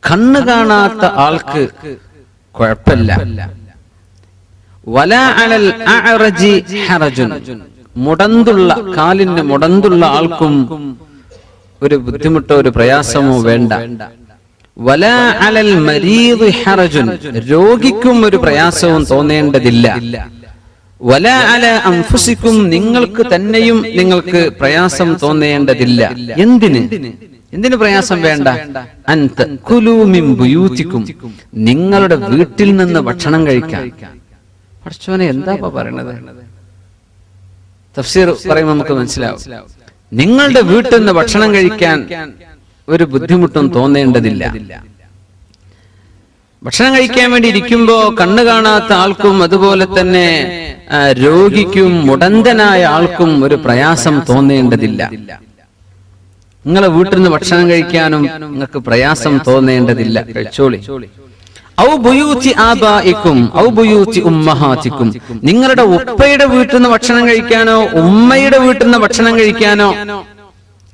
കണ്ണ് കാണാത്ത ആൾക്ക് കുഴപ്പമില്ല. വലാ അലൽ അഅറജി ഹറജുൻ, കാലിന് മുടന്തുള്ള ആൾക്കും ഒരു ബുദ്ധിമുട്ടോ ഒരു പ്രയാസമോ വേണ്ട. വലാ അലൽ മരീദി ഹറജുൻ, രോഗിക്കും ഒരു പ്രയാസവും തോന്നേണ്ടതില്ല. വലാ അല അൻഫുസിക്കും, നിങ്ങൾക്ക് തന്നെയും നിങ്ങൾക്ക് പ്രയാസം തോന്നേണ്ടതില്ല. എന്തിന് പ്രയാസം വേണ്ട? അൻത കുലൂ മിൻ ബുയൂതിക്കും, നിങ്ങളുടെ വീട്ടിൽ നിന്ന് ഭക്ഷണം കഴിക്കാൻ. പടച്ചോനെ എന്താ പറയണത്? തഫ്സീർ പറയുമ്പോൾ നമുക്ക് മനസ്സിലാവും. നിങ്ങളുടെ വീട്ടിൽ നിന്ന് ഭക്ഷണം കഴിക്കാൻ ഒരു ബുദ്ധിമുട്ടും തോന്നേണ്ടതില്ല. ഭക്ഷണം കഴിക്കാൻ വേണ്ടി ഇരിക്കുമ്പോ കണ്ണു കാണാത്ത ആൾക്കും അതുപോലെ തന്നെ രോഗിക്കും മുടന്തനായ ആൾക്കും ഒരു പ്രയാസം തോന്നേണ്ടതില്ല. നിങ്ങളെ വീട്ടിൽ നിന്ന് ഭക്ഷണം കഴിക്കാനും നിങ്ങൾക്ക് പ്രയാസം തോന്നേണ്ടതില്ല, കഴിച്ചോളി. ഔ ബുയൂതി ആബായിക്കും ഔ ബുയൂതി ഉമ്മഹാതിക്കും, നിങ്ങളുടെ ഉപ്പയുടെ വീട്ടിൽ നിന്ന് ഭക്ഷണം കഴിക്കാനോ ഉമ്മയുടെ വീട്ടിൽ നിന്ന് ഭക്ഷണം കഴിക്കാനോ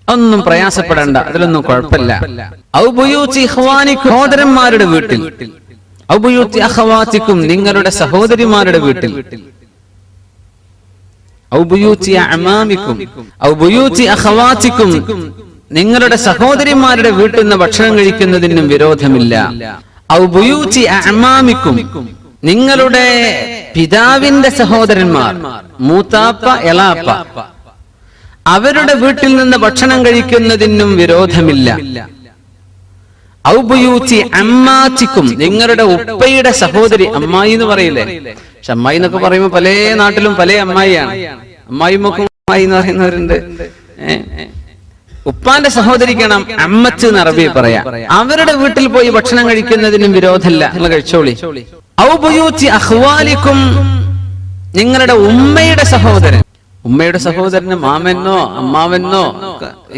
ഒന്നും പ്രയാസപ്പെടേണ്ട, അതിലൊന്നും കുഴപ്പമില്ല. ഔ ബുയൂതി ഇഖ്വാനിക്കും, സഹോദരന്മാരുടെ വീട്ടിൽ. ഔ ബുയൂതി അഖവാതിക്കും, നിങ്ങളുടെ സഹോദരിമാരുടെ വീട്ടിൽ. ഔ ബുയൂതി അഅമാമിക്കും ഔ ബുയൂതി അഖവാതിക്കും, നിങ്ങളുടെ സഹോദരിമാരുടെ വീട്ടിൽ നിന്ന് ഭക്ഷണം കഴിക്കുന്നതിനും വിരോധമില്ല. ഔ ബുയൂതി അഅമാമിക്കും, നിങ്ങളുടെ പിതാവിന്റെ സഹോദരന്മാർ, മൂത്താപ്പ എളാപ്പ, അവരുടെ വീട്ടിൽ നിന്ന് ഭക്ഷണം കഴിക്കുന്നതിനും വിരോധമില്ല. ഔ ബുയൂതി അമ്മാതിക്കും, നിങ്ങളുടെ ഉപ്പയുടെ സഹോദരി, അമ്മായി എന്ന് പറയില്ലേ? പക്ഷെ അമ്മായി എന്നൊക്കെ പറയുമ്പോൾ പല നാട്ടിലും പല അമ്മായിയാണ്. അമ്മായിമൊക്കെ അമ്മായി എന്ന് പറയുന്നവരുണ്ട്. ഉപ്പാന്റെ സഹോദരിക്കണം അമ്മച്ച് എന്ന് അറബി പറയാം. അവരുടെ വീട്ടിൽ പോയി ഭക്ഷണം കഴിക്കുന്നതിനും വിരോധമില്ല, നിങ്ങൾ കഴിച്ചോളി. ഔ ബുയൂതി അഖ്വാലിക്കും, നിങ്ങളുടെ ഉമ്മയുടെ സഹോദരൻ. ഉമ്മയുടെ സഹോദരന് മാമനോ അമ്മാവനോ,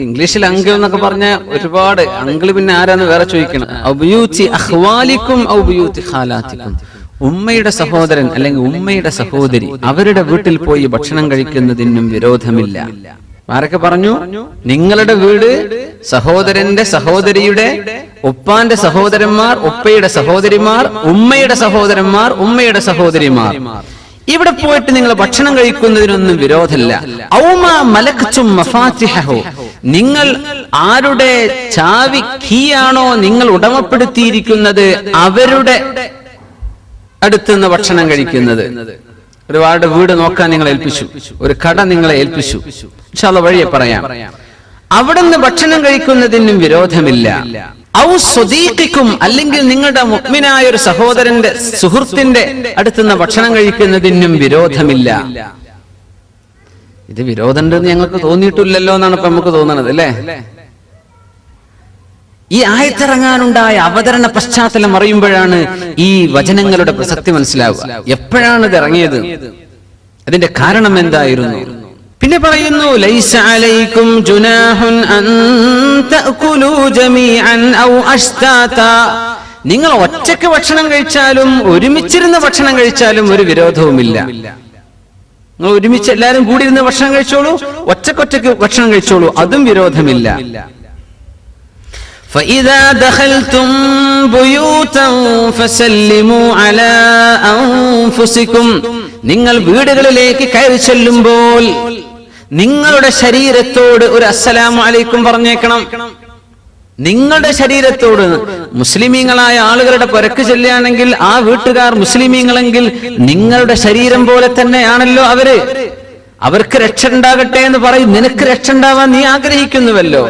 ഇംഗ്ലീഷിൽ അങ്കിൾ എന്നൊക്കെ പറഞ്ഞ ഒരുപാട് അങ്കിൾ, പിന്നെ ആരാന്ന് വേറെ ചോദിക്കണം. ഔ ബുയൂതി അഖ്വാലിക്കും ഔ ബുയൂതി ഖാലാതിക്കും, ഉമ്മയുടെ സഹോദരൻ അല്ലെങ്കിൽ ഉമ്മയുടെ സഹോദരി, അവരുടെ വീട്ടിൽ പോയി ഭക്ഷണം കഴിക്കുന്നതിനും വിരോധമില്ല. ആരൊക്കെ പറഞ്ഞു? നിങ്ങളുടെ വീട്, സഹോദരന്റെ സഹോദരിയുടെ ഉപ്പാന്റെ സഹോദരന്മാർ, ഉപ്പയുടെ സഹോദരിമാർ, ഉമ്മയുടെ സഹോദരന്മാർ, ഉമ്മയുടെ സഹോദരിമാർ, ഇവിടെ പോയിട്ട് നിങ്ങൾ ഭക്ഷണം കഴിക്കുന്നതിനൊന്നും വിരോധമില്ല. ഔമാ മലക്തും മഫാത്തിഹഹു, നിങ്ങൾ ആരുടെ ചാവി കീയാണോ നിങ്ങൾ ഉടമപ്പെടുത്തിയിരിക്കുന്നത് അവരുടെ അടുത്തുനിന്ന് ഭക്ഷണം കഴിക്കുന്നത്. ഒരുപാട് വീട് നോക്കാൻ നിങ്ങളെ ഏൽപ്പിച്ചു, ഒരു കട നിങ്ങളെ ഏൽപ്പിച്ചു, ഇൻഷാ അല്ലാഹ് വഴിയെ പറയാം. അവിടുന്ന് ഭക്ഷണം കഴിക്കുന്നതിനും വിരോധമില്ല. ഔ സ്വദീഖിക്കും, അല്ലെങ്കിൽ നിങ്ങളുടെ മുഅ്മിനായ ഒരു സഹോദരന്റെ സുഹൃത്തിന്റെ അടുത്തുനിന്ന് ഭക്ഷണം കഴിക്കുന്നതിനും വിരോധമില്ല. ഇത് വിരോധമുണ്ടെന്ന് ഞങ്ങൾക്ക് തോന്നിയിട്ടില്ലല്ലോ എന്നാണ് ഇപ്പൊ നമുക്ക് തോന്നുന്നത്, അല്ലേ? ഈ ആയത്തിറങ്ങാനുണ്ടായ അവതരണ പശ്ചാത്തലം അറിയുമ്പോഴാണ് ഈ വചനങ്ങളുടെ പ്രസക്തി മനസ്സിലാവുക. എപ്പോഴാണ് ഇത് ഇറങ്ങിയത്, അതിന്റെ കാരണം എന്തായിരുന്നു? പിന്നെ പറയുന്നു, ലൈസ അലൈക്കും ജുനാഹുൻ അൻ തഅകുലൂ ജമീഅൻ ഔ അശ്താതാ, നിങ്ങൾ ഒറ്റയ്ക്ക് ഭക്ഷണം കഴിച്ചാലും ഒരുമിച്ചിരുന്ന് ഭക്ഷണം കഴിച്ചാലും ഒരു വിരോധവുമില്ല. നിങ്ങൾ ഒരുമിച്ച് എല്ലാവരും കൂടി ഇരുന്ന് ഭക്ഷണം കഴിച്ചോളൂ, ഒറ്റക്കൊറ്റക്ക് ഭക്ഷണം കഴിച്ചോളൂ, അതും വിരോധമില്ല. فإذا دخلتم بيوتا فسلموا على أنفسكم, നിങ്ങൾ വീടുകളിലേക്ക് കയറി ചെല്ലുമ്പോൾ നിങ്ങളുടെ ശരീരത്തോട് ഒരു അസ്സലാമു അലൈക്കും പറഞ്ഞേക്കണം. നിങ്ങളുടെ ശരീരത്തോട്, മുസ്ലിമീങ്ങളായ ആളുകളുടെ പുരക്ക് ചെല്ലുകയാണെങ്കിൽ ആ വീട്ടുകാർ മുസ്ലിമീങ്ങളെങ്കിൽ നിങ്ങളുടെ ശരീരം പോലെ തന്നെയാണല്ലോ അവര്. അവർക്ക് രക്ഷ ഉണ്ടാകട്ടെ എന്ന് പറയും, നിനക്ക് രക്ഷ ഉണ്ടാവാൻ നീ ആഗ്രഹിക്കുന്നുവല്ലോ,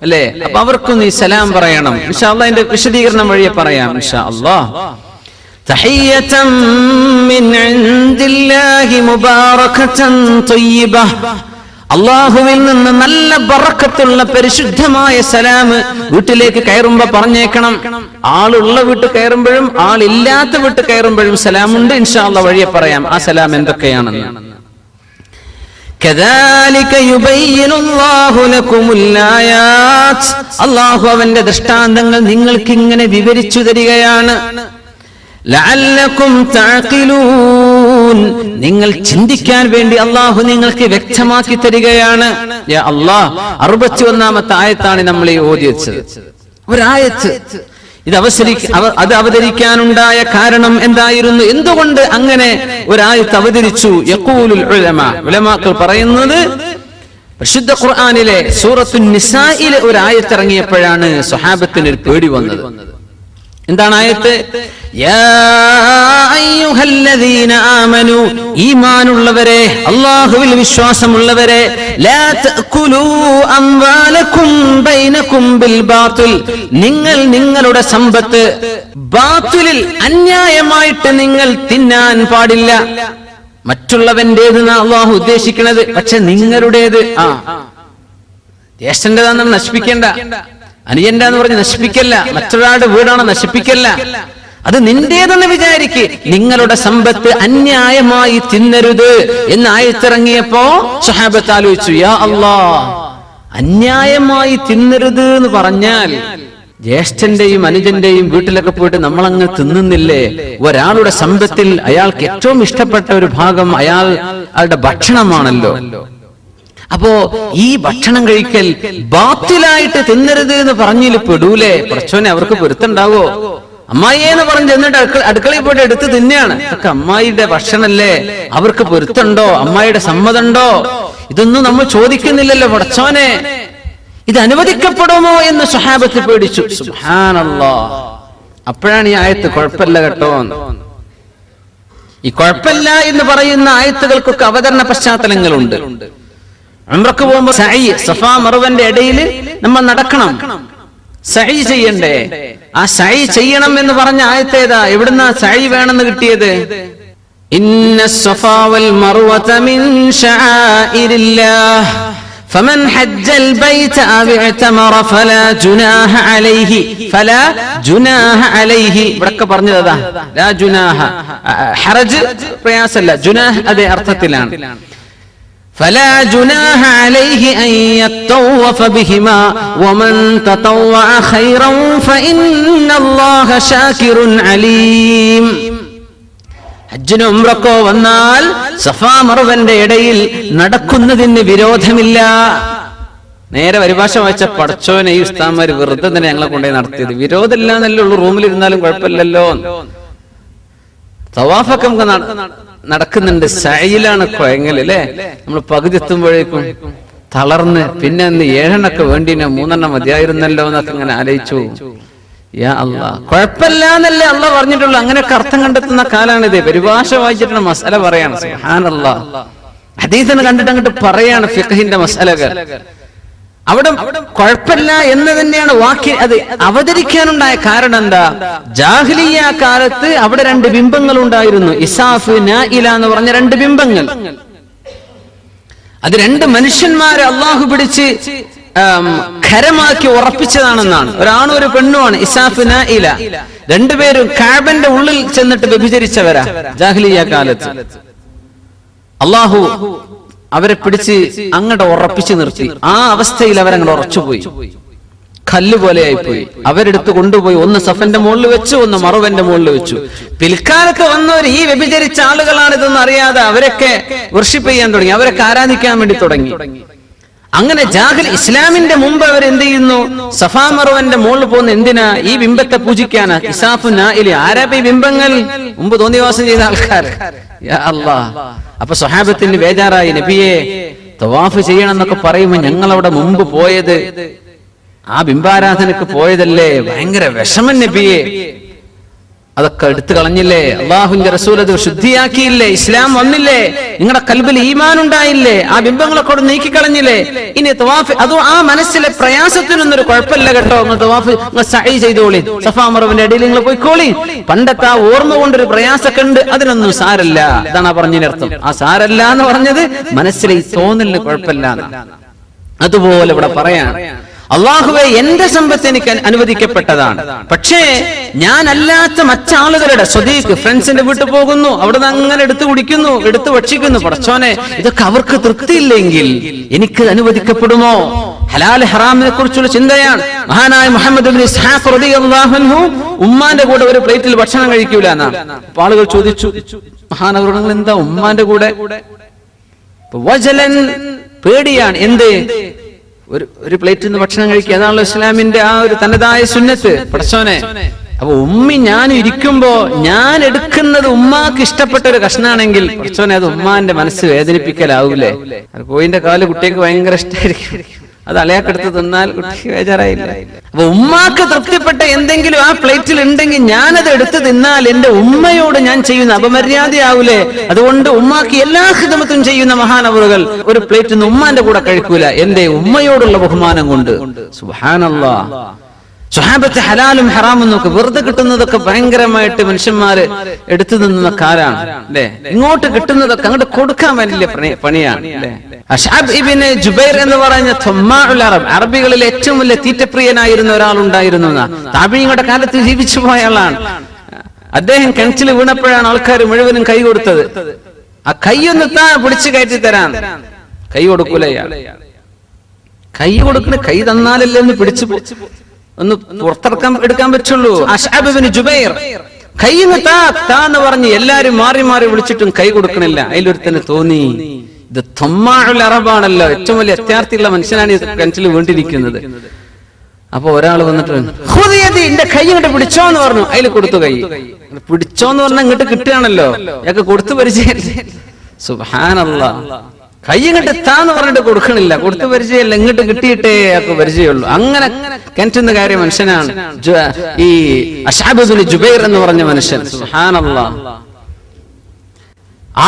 അല്ലേ? അപ്പൊ അവർക്കും നീ സലാം പറയണം. ഇൻഷാ അല്ലാഹ് അതിന്റെ വിശദീകരണം വഴിയെ പറയാം ഇൻഷാ അല്ലാഹ്. തഹിയ്യതൻ മിൻ ഇൻദില്ലാഹി മുബാറകതൻ ത്വയ്യിബഹ, അല്ലാഹുവിൽ നിന്ന് നല്ല ബറക്കത്തുള്ള പരിശുദ്ധമായ സലാം വീട്ടിലേക്ക് കയറുമ്പോ പറഞ്ഞേക്കണം. ആളുള്ള വീട്ടിൽ കയറുമ്പോഴും ആളില്ലാത്ത വീട്ടിൽ കയറുമ്പോഴും സലാമുണ്ട്. ഇൻഷാ അല്ലാഹ് വഴിയെ പറയാം ആ സലാം എന്തൊക്കെയാണെന്ന്. അല്ലാഹു അവന്റെ ദൃഷ്ടാന്തങ്ങൾ നിങ്ങൾക്ക് ഇങ്ങനെ വിവരിച്ചു തരികയാണ്. ലഅല്ലകും തഅഖിലൂൻ, നിങ്ങൾ ചിന്തിക്കാൻ വേണ്ടി അല്ലാഹു നിങ്ങൾക്ക് വ്യക്തമാക്കി തരികയാണ്. യാ അല്ലാഹ്, 61-ാമത്തെ ആയത്താണ് നമ്മൾ ഈ ഓതിയത്. ഒരായത്ത് അത് അവതരിക്കാനുണ്ടായ കാരണം എന്തായിരുന്നു? എന്തുകൊണ്ട് അങ്ങനെ ഒരായത്ത് അവതരിച്ചു? യഖൂലുൽ ഉലമാ, ഉലമാക്കൾ പറയുന്നത്, പരിശുദ്ധ ഖുർആനിലെ സൂറത്തുൻ നിസായിലെ ഒരു ആയത്ത് ഇറങ്ങിയപ്പോഴാണ് സ്വഹാബത്തിന് ഒരു പേടി വന്നത്. എന്താണ് ആയത്ത്? യാ അയ്യുഹല്ലദീന ആമനൂ, ഈമാനുള്ളവരെ, അല്ലാഹുവിൽ വിശ്വാസമുള്ളവരെ, ലാ തഅകുലൂ അംവാലകും ബൈനകും ബിൽ ബാത്തിൽ, നിങ്ങൾ നിങ്ങളുടെ സമ്പത്ത് ബാത്തിലിൽ അന്യായമായിട്ട് നിങ്ങൾ തിന്നാൻ പാടില്ല. മറ്റുള്ളവന്റേതെന്ന് അള്ളാഹു ഉദ്ദേശിക്കുന്നത്, പക്ഷെ നിങ്ങളുടേത്. ജ്യേഷ്ഠന്റേതാണെന്ന് നശിപ്പിക്കേണ്ട, അനിയന്റെന്ന് പറഞ്ഞ് നശിപ്പിക്കല്ല, മറ്റൊരാളുടെ വീടാണ് നശിപ്പിക്കല്ല, അത് നിന്റേതെന്ന് വിചാരിക്ക്. നിങ്ങളുടെ സമ്പത്ത് അന്യായമായി തിന്നരുത് എന്ന് ആയത്തിറങ്ങിയപ്പോ സ്വഹാബത്ത് ആലോചിച്ചു, യാ അല്ലാഹ്, അന്യായമായി തിന്നരുത് എന്ന് പറഞ്ഞാൽ ജ്യേഷ്ഠന്റെയും അനുജന്റെയും വീട്ടിലൊക്കെ പോയിട്ട് നമ്മളങ്ങ് തിന്നുന്നില്ലേ? ഒരാളുടെ സമ്പത്തിൽ അയാൾക്ക് ഏറ്റവും ഇഷ്ടപ്പെട്ട ഒരു ഭാഗം അയാളുടെ ഭക്ഷണമാണല്ലോ. അപ്പോ ഈ ഭക്ഷണം കഴിക്കൽ ബാത്തിലായിട്ട് തിന്നരുത് എന്ന് പറഞ്ഞിൽ പെടൂലേ? പടച്ചോനെ, അവർക്ക് പൊരുത്തുണ്ടാവോ? അമ്മായിയെന്ന് പറഞ്ഞ് എന്നിട്ട് അടുക്കളയിൽ പോയിട്ട് എടുത്ത് തിന്നെയാണ്. ഇതൊക്കെ അമ്മായിയുടെ ഭക്ഷണല്ലേ, അവർക്ക് പൊരുത്തുണ്ടോ? അമ്മായിയുടെ സമ്മതമുണ്ടോ? ഇതൊന്നും നമ്മൾ ചോദിക്കുന്നില്ലല്ലോ. പടച്ചോനെ, ഇത് അനുവദിക്കപ്പെടുമോ എന്ന് സ്വഹാബത്ത് പേടിച്ചു. സുബ്ഹാനല്ലാഹ്. അപ്പോഴാണ് ഈ ആയത്ത് കുഴപ്പമില്ല കേട്ടോ. ഈ കുഴപ്പമില്ല എന്ന് പറയുന്ന ആയത്തുകൾക്കൊക്കെ അവതരണ പശ്ചാത്തലങ്ങളുണ്ട്. ഉംറക്ക് പോകുമ്പോ സഅയ്, സഫാ മർവന്റെ ഇടയിൽ നമ്മൾ നടക്കണം, സഅയ് ചെയ്യണ്ടേ? ആ സഅയ് ചെയ്യണം എന്ന് പറഞ്ഞ ആയത്ത് ഏതാ? എവിടുന്നാ സഅയ് വേണമെന്ന് കിട്ടിയത്? ഇന്ന സഫാ വൽ മർവത മിൻ ശആഇരില്ലാഹ് فمن حج البيت أو اعتمر فلا جناح عليه ഇവിടൊക്കെ പറഞ്ഞതാ ലാ ജുനാഹ. ഹറജ് പ്രയാസല്ല, ജുനാഹ് അതേ അർത്ഥത്തിലാണ്. فلا جناح عليه أن يطوف بهما ومن تطوع خيرا فإن الله شاكر عليم. ഹജ്ജിനും ഉംറക്കോ വന്നാൽ സഫാ മർവന്റെ ഇടയിൽ നടക്കുന്നതിന് വിരോധമില്ല. നേരെ പരിഭാഷ വായിച്ച പടച്ചോനെ, ഈ ഉസ്താദ്മാര് വെറുതെ തന്നെ ഞങ്ങളെ കൊണ്ടുപോയി നടത്തിയത്. വിരോധമില്ല എന്നല്ലേ ഉള്ളൂ, റൂമിലിരുന്നാലും കുഴപ്പമില്ലല്ലോ. തവാഫൊക്കെ നമുക്ക് നടക്കുന്നുണ്ട്, സഅയിലാണ് കുഴങ്ങൽ അല്ലേ? നമ്മൾ പകുതി എത്തുമ്പോഴേക്കും തളർന്ന്, പിന്നെ 7 വേണ്ടി 3 മതിയായിരുന്നല്ലോ എന്നൊക്കെ ഇങ്ങനെ ആലോചിച്ചു. യാ അല്ലാഹ്, കുഴപ്പമില്ല എന്നല്ലേ അള്ളാഹ് പറഞ്ഞിട്ടുള്ളൂ. അങ്ങനെയൊക്കെ അർത്ഥം കണ്ടെത്തുന്ന കാലാണിത്. പരിഭാഷ വായിച്ചിട്ടുള്ള മസല പറയാണ്. സുബ്ഹാനല്ലാഹ്. ഹദീസിനെ കണ്ടിട്ട് അങ്ങോട്ട് പറയാണ് ഫിഖ്ഹിന്റെ മസലകൾ. അവിടെ കുഴപ്പമില്ല എന്ന് തന്നെയാണ് വാക്യ അത് അവതരിക്കാനുണ്ടായ കാരണം എന്താ? ജാഹിലിയ്യ കാലത്ത് അവിടെ 2 ബിംബങ്ങൾ ഉണ്ടായിരുന്നു. ഇസാഫ്, നായില എന്ന് പറഞ്ഞ 2 ബിംബങ്ങൾ. അത് 2 മനുഷ്യന്മാരെ അള്ളാഹു പിടിച്ച് ഖരമാക്കി ഉറപ്പിച്ചതാണെന്നാണ്. ഒരാണും ഒരു പെണ്ണുമാണ്. ഇസാഫ്, നായില 2 പേരും കഅബന്റെ ഉള്ളിൽ ചെന്നിട്ട് വ്യഭിചരിച്ചവരാ ജാഹിലിയ്യ കാലത്ത്. അള്ളാഹു അവരെ പിടിച്ച് അങ്ങോട്ട് ഉറപ്പിച്ചു നിർത്തി. ആ അവസ്ഥയിൽ അവരങ്ങോട്ട് ഉറച്ചുപോയി, കല്ല് പോലെയായിപ്പോയി. അവരെടുത്ത് കൊണ്ടുപോയി, ഒന്ന് സഫന്റെ മുകളിൽ വെച്ചു, ഒന്ന് മറുവന്റെ മുകളിൽ വെച്ചു. പിൽക്കാലത്ത് വന്നവർ ഈ വ്യഭിചരിച്ച ആളുകളാണിതെന്ന് അറിയാതെ അവരൊക്കെ വർഷിപ്പ് ചെയ്യാൻ തുടങ്ങി, അവരൊക്കെ ആരാധിക്കാൻ വേണ്ടി തുടങ്ങി. അങ്ങനെ ഇസ്ലാമിന്റെ മുമ്പ് അവർ എന്ത് ചെയ്യുന്നു? സഫാ മറുവന്റെ മുകളിൽ പോകുന്ന എന്തിനാ? ഈ ബിംബത്തെ പൂജിക്കാനാ. ഇസാഫു, നായില, ആരാ ഈ ബിംബങ്ങൾ? മുമ്പ് തോന്നിവാസം ചെയ്ത ആൾക്കാർ. യാ അല്ലാഹ്. അപ്പൊ സ്വഹാബത്തിന് ബേജാറായി, നബിയെ തവാഫ് ചെയ്യണം എന്നൊക്കെ പറയുമ്പോ ഞങ്ങൾ അവിടെ മുമ്പ് പോയത് ആ ബിംബാരാധനക്ക് പോയതല്ലേ, ഭയങ്കര വിഷമം നബിയെ. അതൊക്കെ എടുത്തു കളഞ്ഞില്ലേ? അള്ളാഹുവിന്റെ റസൂൽ അത് ശുദ്ധിയാക്കിയില്ലേ? ഇസ്ലാം വന്നില്ലേ? നിങ്ങളുടെ കൽബിൽ ഈമാൻ ഉണ്ടായില്ലേ? ആ ബിംബങ്ങളൊക്കെ അവിടെ നീക്കിക്കളഞ്ഞില്ലേ? ഇനി തവാഫ്, അതും ആ മനസ്സിലെ പ്രയാസത്തിനൊന്നും ഒരു കുഴപ്പമില്ല കേട്ടോ. നിങ്ങൾ തവാഫ് സഅയ് ചെയ്തോളി, സഫാ മർവന്റെ ഇടയിൽ നിങ്ങൾ പോയിക്കോളി. പണ്ടത്തെ ആ ഓർമ്മ കൊണ്ടൊരു പ്രയാസമൊക്കെ ഉണ്ട്, അതിനൊന്നും സാരല്ല. ഇതാണ് ആ പറഞ്ഞതിനർത്ഥം. ആ സാരല്ല എന്ന് പറഞ്ഞത് മനസ്സിലെ ഈ തോന്നലിന് കുഴപ്പമില്ല. അതുപോലെ ഇവിടെ പറയാൻ, അള്ളാഹുവെ എന്റെ സമ്പത്ത് എനിക്ക് അനുവദിക്കപ്പെട്ടതാണ്, പക്ഷേ ഞാൻ അല്ലാത്ത മറ്റാളുകളുടെ സ്വദീഖ് ഫ്രണ്ട്സിന്റെ വീട്ടിൽ പോകുന്നു, അവിടുന്ന് അങ്ങനെ എടുത്തു കുടിക്കുന്നു, എടുത്തു ഭക്ഷിക്കുന്നു. പടച്ചോനെ, ഇതൊക്കെ അവർക്ക് തൃപ്തിയില്ലെങ്കിൽ എനിക്ക് അനുവദിക്കപ്പെടുമോ? ഹലാൽ ഹറാമിനെ കുറിച്ചുള്ള ചിന്തയാണ്. മഹാനായ മുഹമ്മദ് ഇബ്നു ഇസ്ഹാഖ് റളിയല്ലാഹു അൻഹു ഉമ്മാന്റെ കൂടെ ഒരു പ്ലേറ്റിൽ ഭക്ഷണം കഴിക്കൂല എന്നാണ്. അപ്പോൾ ആളുകൾ ചോദിച്ചു, മഹാനവറുകൾ എന്താ ഉമ്മാന്റെ കൂടെ? വജലൻ, പേടിയാണ്. എന്ത്? ഒരു പ്ലേറ്റിൽ നിന്ന് ഭക്ഷണം കഴിക്കുക, അതാണല്ലോ ഇസ്ലാമിന്റെ ആ ഒരു തനതായ സുന്നത്ത്. പടച്ചോനെ, അപ്പൊ ഉമ്മി ഞാൻ ഇരിക്കുമ്പോ ഞാൻ എടുക്കുന്നത് ഉമ്മാക്ക് ഇഷ്ടപ്പെട്ട ഒരു കഷ്ണാണെങ്കിൽ പടച്ചോനെ അത് ഉമ്മാന്റെ മനസ്സ് വേദനിപ്പിക്കലാവൂലേ? കോയിന്റെ കാല് കുട്ടിക്ക് ഭയങ്കര ഇഷ്ടമായിരിക്കും, അത് അളയാക്കെടുത്ത് തിന്നാൽ കുട്ടിക്ക് ബേജാറായില്ല. അപ്പൊ ഉമ്മാക്ക് തൃപ്തിപ്പെട്ട എന്തെങ്കിലും ആ പ്ലേറ്റിൽ ഉണ്ടെങ്കിൽ ഞാനത് എടുത്ത് തിന്നാൽ എന്റെ ഉമ്മയോട് ഞാൻ ചെയ്യുന്ന അപമര്യാദയാവൂലേ? അതുകൊണ്ട് ഉമ്മാക്ക് എല്ലാ ഖിദ്മത്തും ചെയ്യുന്ന മഹാനവറുകൾ ഒരു പ്ലേറ്റിൽ നിന്ന് ഉമ്മാന്റെ കൂടെ കഴിക്കൂല, എന്റെ ഉമ്മയോടുള്ള ബഹുമാനം കൊണ്ട്. സുബ്ഹാനല്ലാഹ്. സ്വഹാബത്തെ ഹലാലും ഹറാമും നോക്ക്, വെറുതെ കിട്ടുന്നതൊക്കെ ഭയങ്കരമായിട്ട് മനുഷ്യന്മാര് എടുത്തു നിന്ന കാലാണ് അല്ലെ. ഇങ്ങോട്ട് കിട്ടുന്നതൊക്കെ അങ്ങോട്ട് കൊടുക്കാൻ വലിയ പണിയാണ് അല്ലെ. അശ്അബ് ഇബ്നു ജുബൈർ എന്ന് പറഞ്ഞ തുമ്മാഉൽ അറബ്, അറബികളിലെ ഏറ്റവും വലിയ തീറ്റപ്രിയനായിരുന്ന ഒരാളുണ്ടായിരുന്നു. താബിഈങ്ങളുടെ കാലത്ത് ജീവിച്ചു പോയ ആളാണ് അദ്ദേഹം. കിണറ്റിൽ വീണപ്പോഴാണ് ആൾക്കാർ മുഴുവനും കൈ കൊടുത്തത്. ആ കൈയൊന്ന് താ പിടിച്ചു കയറ്റി തരാൻ, കൈ കൊടുക്കൂല ഇയാൾ. കൈ കൊടുക്കണ, കൈ തന്നാലല്ലേ ഒന്ന് പിടിച്ചു ഒന്ന് എടുക്കാൻ പറ്റുള്ളൂ. അശ്അബ് ഇബ്നു ജുബൈർ കൈന്ന് താന്ന് പറഞ്ഞ് എല്ലാരും മാറി മാറി വിളിച്ചിട്ടും കൈ കൊടുക്കണില്ല. അതിലൊരുത്തന് തോന്നി ഇത് തുമ്മാഉൽ അറബാണല്ലോ, ഏറ്റവും വലിയ അത്യാർത്ഥിയുള്ള മനുഷ്യനാണ് ഈ കിണറ്റിൽ വീണ്ടിരിക്കുന്നത്. അപ്പൊ ഒരാൾ വന്നിട്ട് എന്റെ കൈ ഇങ്ങോട്ട് പിടിച്ചോന്ന് പറഞ്ഞു. അതിൽ കൊടുത്തു. കൈ പിടിച്ചോന്ന് പറഞ്ഞാൽ ഇങ്ങോട്ട് കിട്ടുകയാണല്ലോ, ഞങ്ങൾക്ക് കൊടുത്തു പരിചയം. സുബ്ഹാനല്ലാഹ്. കൈ ഇങ്ങോട്ട് താന്ന് പറഞ്ഞിട്ട് കൊടുക്കണില്ല, കൊടുത്തു പരിചയമില്ല, ഇങ്ങോട്ട് കിട്ടിയിട്ടേ അയാൾക്ക് പരിചയമുള്ളൂ. അങ്ങനെ കിണറ്റുന്ന കാര്യം മനുഷ്യനാണ് ഈ അശ്അബ് ഇബ്നു ജുബൈർ എന്ന് പറഞ്ഞ മനുഷ്യൻ. സുബ്ഹാനല്ലാഹ്.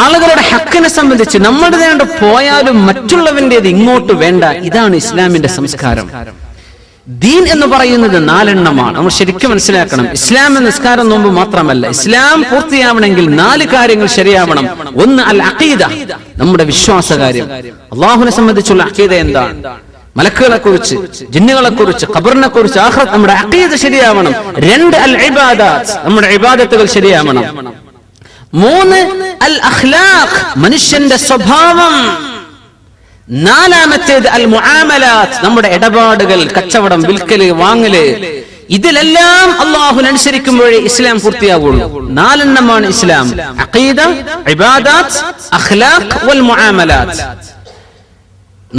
ആളുകളുടെ ഹക്കിനെ സംബന്ധിച്ച് നമ്മുടെ നേണ്ട പോയാലും മറ്റുള്ളവന്റേത് ഇങ്ങോട്ട് വേണ്ട. ഇതാണ് ഇസ്ലാമിന്റെ സംസ്കാരം. ദീൻ എന്ന് പറയുന്നത് 4 എണ്ണമാണ്. നമ്മൾ ശരിക്കും മനസ്സിലാക്കണം. ഇസ്ലാം നിസ്കാരം നോമ്പ് മാത്രമല്ല, ഇസ്ലാം പൂർത്തിയാവണമെങ്കിൽ 4 കാര്യങ്ങൾ ശരിയാവണം. ഒന്ന് അൽ അഖീദ, നമ്മുടെ വിശ്വാസ കാര്യം. അള്ളാഹുവിനെ സംബന്ധിച്ചുള്ള അഖീദ എന്താണ്? മലക്കുകളെ കുറിച്ച്, ജിന്നുകളെ കുറിച്ച്, ഖബറിനെ കുറിച്ച്, ആഖിറത്ത്, നമ്മുടെ അഖീദ ശരിയാവണം. 2 അൽ ഇബാദത്ത്, നമ്മുടെ ഇബാദത്തുകൾ ശരിയാവണം. 3 അൽ അഖ്ലാഖ്, മനുഷ്യന്റെ സ്വഭാവം. 4-മത്തേത് അൽ മുആമലാത്ത്, നമ്മുടെ ഇടപാടുകൾ, കച്ചവടം, വിൽക്കല്, വാങ്ങല്. ഇതിലെല്ലാം അല്ലാഹുവിനനുസരിക്കുമ്പോഴേ ഇസ്ലാം പൂർത്തിയാവുള്ളൂ. 4 എണ്ണമാണ് ഇസ്ലാം: അഖീദ, ഇബാദത്ത്, അഖ്ലാഖ് വൽ മുആമലാത്ത്.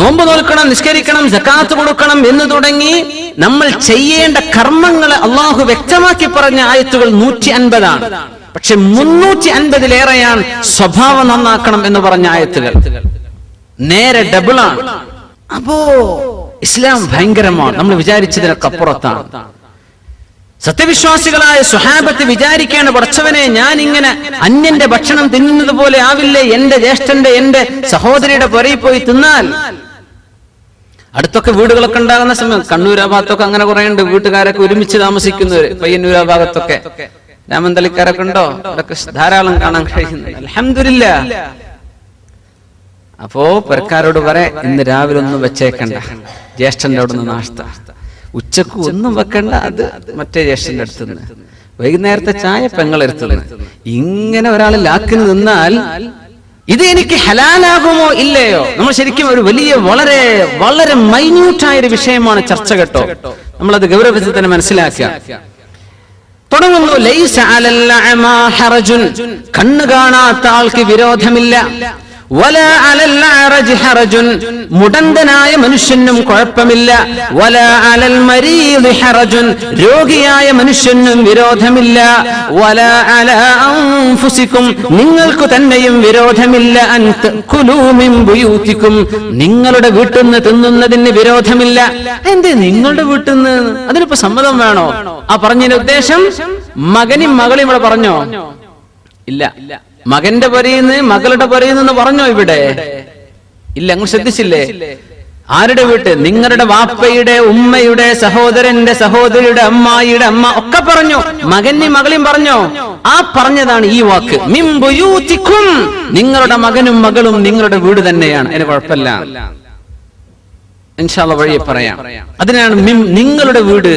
നോമ്പ് നോൽക്കണം, നിസ്കരിക്കണം, സകാത്ത് കൊടുക്കണം എന്ന് തുടങ്ങി നമ്മൾ ചെയ്യേണ്ട കർമ്മങ്ങൾ അല്ലാഹു വ്യക്തമാക്കി പറഞ്ഞ ആയത്തുകൾ 150 ആണ്. പക്ഷെ 350-ലേറെയാണ് സ്വഭാവം നന്നാക്കണം എന്ന് പറഞ്ഞ ആയത്തുകൾ. നേരെ ഡബിളാണ്. അപ്പോ ഇസ്ലാം ഭയങ്കരമാണ്, നമ്മൾ വിചാരിച്ചതിനൊക്കെ അപ്പുറത്താണ്. സത്യവിശ്വാസികളായ സ്വഹാബത്ത് വിചാരിക്കാണ്, പടച്ചവനെ ഞാൻ ഇങ്ങനെ അന്യന്റെ ഭക്ഷണം തിന്നുന്നത് പോലെ ആവില്ലേ എന്റെ ജ്യേഷ്ഠന്റെ, എന്റെ സഹോദരിയുടെ പുറയിൽ പോയി തിന്നാൽ. അടുത്തൊക്കെ വീടുകളൊക്കെ ഉണ്ടാകുന്ന സമയം, കണ്ണൂർ ആ ഭാഗത്തൊക്കെ അങ്ങനെ കുറെ ഉണ്ട് വീട്ടുകാരൊക്കെ ഒരുമിച്ച് താമസിക്കുന്നവര്. പയ്യന്നൂർ ആ ഭാഗത്തൊക്കെ, രാമന്തലിക്കാരൊക്കെ ഉണ്ടോ? അതൊക്കെ ധാരാളം കാണാൻ കഴിയുന്നുണ്ട്. അൽഹംദുലില്ലാഹ്. അപ്പോ പെരക്കാരോട് പറയാ, ഇന്ന് രാവിലെ ഒന്നും വെച്ചേക്കണ്ട, ജ്യേഷ്ഠന്റെ അവിടെ നിന്ന് നാഷ്ത. ഉച്ചക്ക് ഒന്നും വെക്കണ്ട, അത് മറ്റേ ജ്യേഷ്ഠന്റെ അടുത്ത് നിന്ന്. വൈകുന്നേരത്തെ ചായ പെങ്ങളെടുത്തുനിന്ന്. ഇങ്ങനെ ഒരാൾ ലാക്കിന് നിന്നാൽ ഇത് എനിക്ക് ഹലാലാകുമോ ഇല്ലയോ? നമ്മൾ ശരിക്കും ഒരു വലിയ വളരെ വളരെ മൈന്യൂട്ടായ ഒരു വിഷയമാണ് ചർച്ച കേട്ടോ. നമ്മളത് ഗൗരവത്തിൽ തന്നെ മനസ്സിലാക്കുക. തുടങ്ങുന്നു, ലൈസ അലൽ അഅമാ ഹറജുൻ, കണ്ണ് കാണാത്ത ആൾക്ക് വിരോധമില്ല. വലാ അലൽ അറജ് ഹറജുൻ, മുടന്തനായ മനുഷ്യനും കുഴപ്പമില്ല. വലാ അലൽ മരീദ് ഹറജുൻ, രോഗിയായ മനുഷ്യനും വിരോധമില്ല. വലാ അലാ അൻഫുസികും, നിങ്ങൾക്ക് തന്നെയും വിരോധമില്ല. അൻ തഅകുലൂ മിൻ ബുയൂതികും, നിങ്ങളുടെ വീട്ടിൽ നിന്ന് തിന്നുന്നതിന് വിരോധമില്ല. എന്തേ നിങ്ങളുടെ വീട്ടിൽ നിന്ന്? അതിനിപ്പോ സമ്മതം വേണോ? ആ പറഞ്ഞതിന്റെ ഉദ്ദേശം മകനും മകളും ഇവിടെ പറഞ്ഞോ? ഇല്ല. മകന്റെ പൊരയിന്ന് മകളുടെ പൊരയിന്ന് പറഞ്ഞോ ഇവിടെ? ഇല്ല. അങ്ങ് ശ്രദ്ധിച്ചില്ലേ? ആരുടെ വീട്ട്? നിങ്ങളുടെ വാപ്പയുടെ, ഉമ്മയുടെ, സഹോദരന്റെ, സഹോദരിയുടെ, അമ്മായിയുടെ അമ്മ ഒക്കെ പറഞ്ഞു. മകനും മകളും പറഞ്ഞോ? ആ പറഞ്ഞതാണ് ഈ വാക്ക്, മിൻ ബുയൂതികും, നിങ്ങളുടെ മകനും മകളും നിങ്ങളുടെ വീട് തന്നെയാണ്. അതിന് കുഴപ്പമില്ല, ഇൻഷാ അല്ലാഹ് വഴിയെ പറയാം. അതിനാണ് നിങ്ങളുടെ വീട്.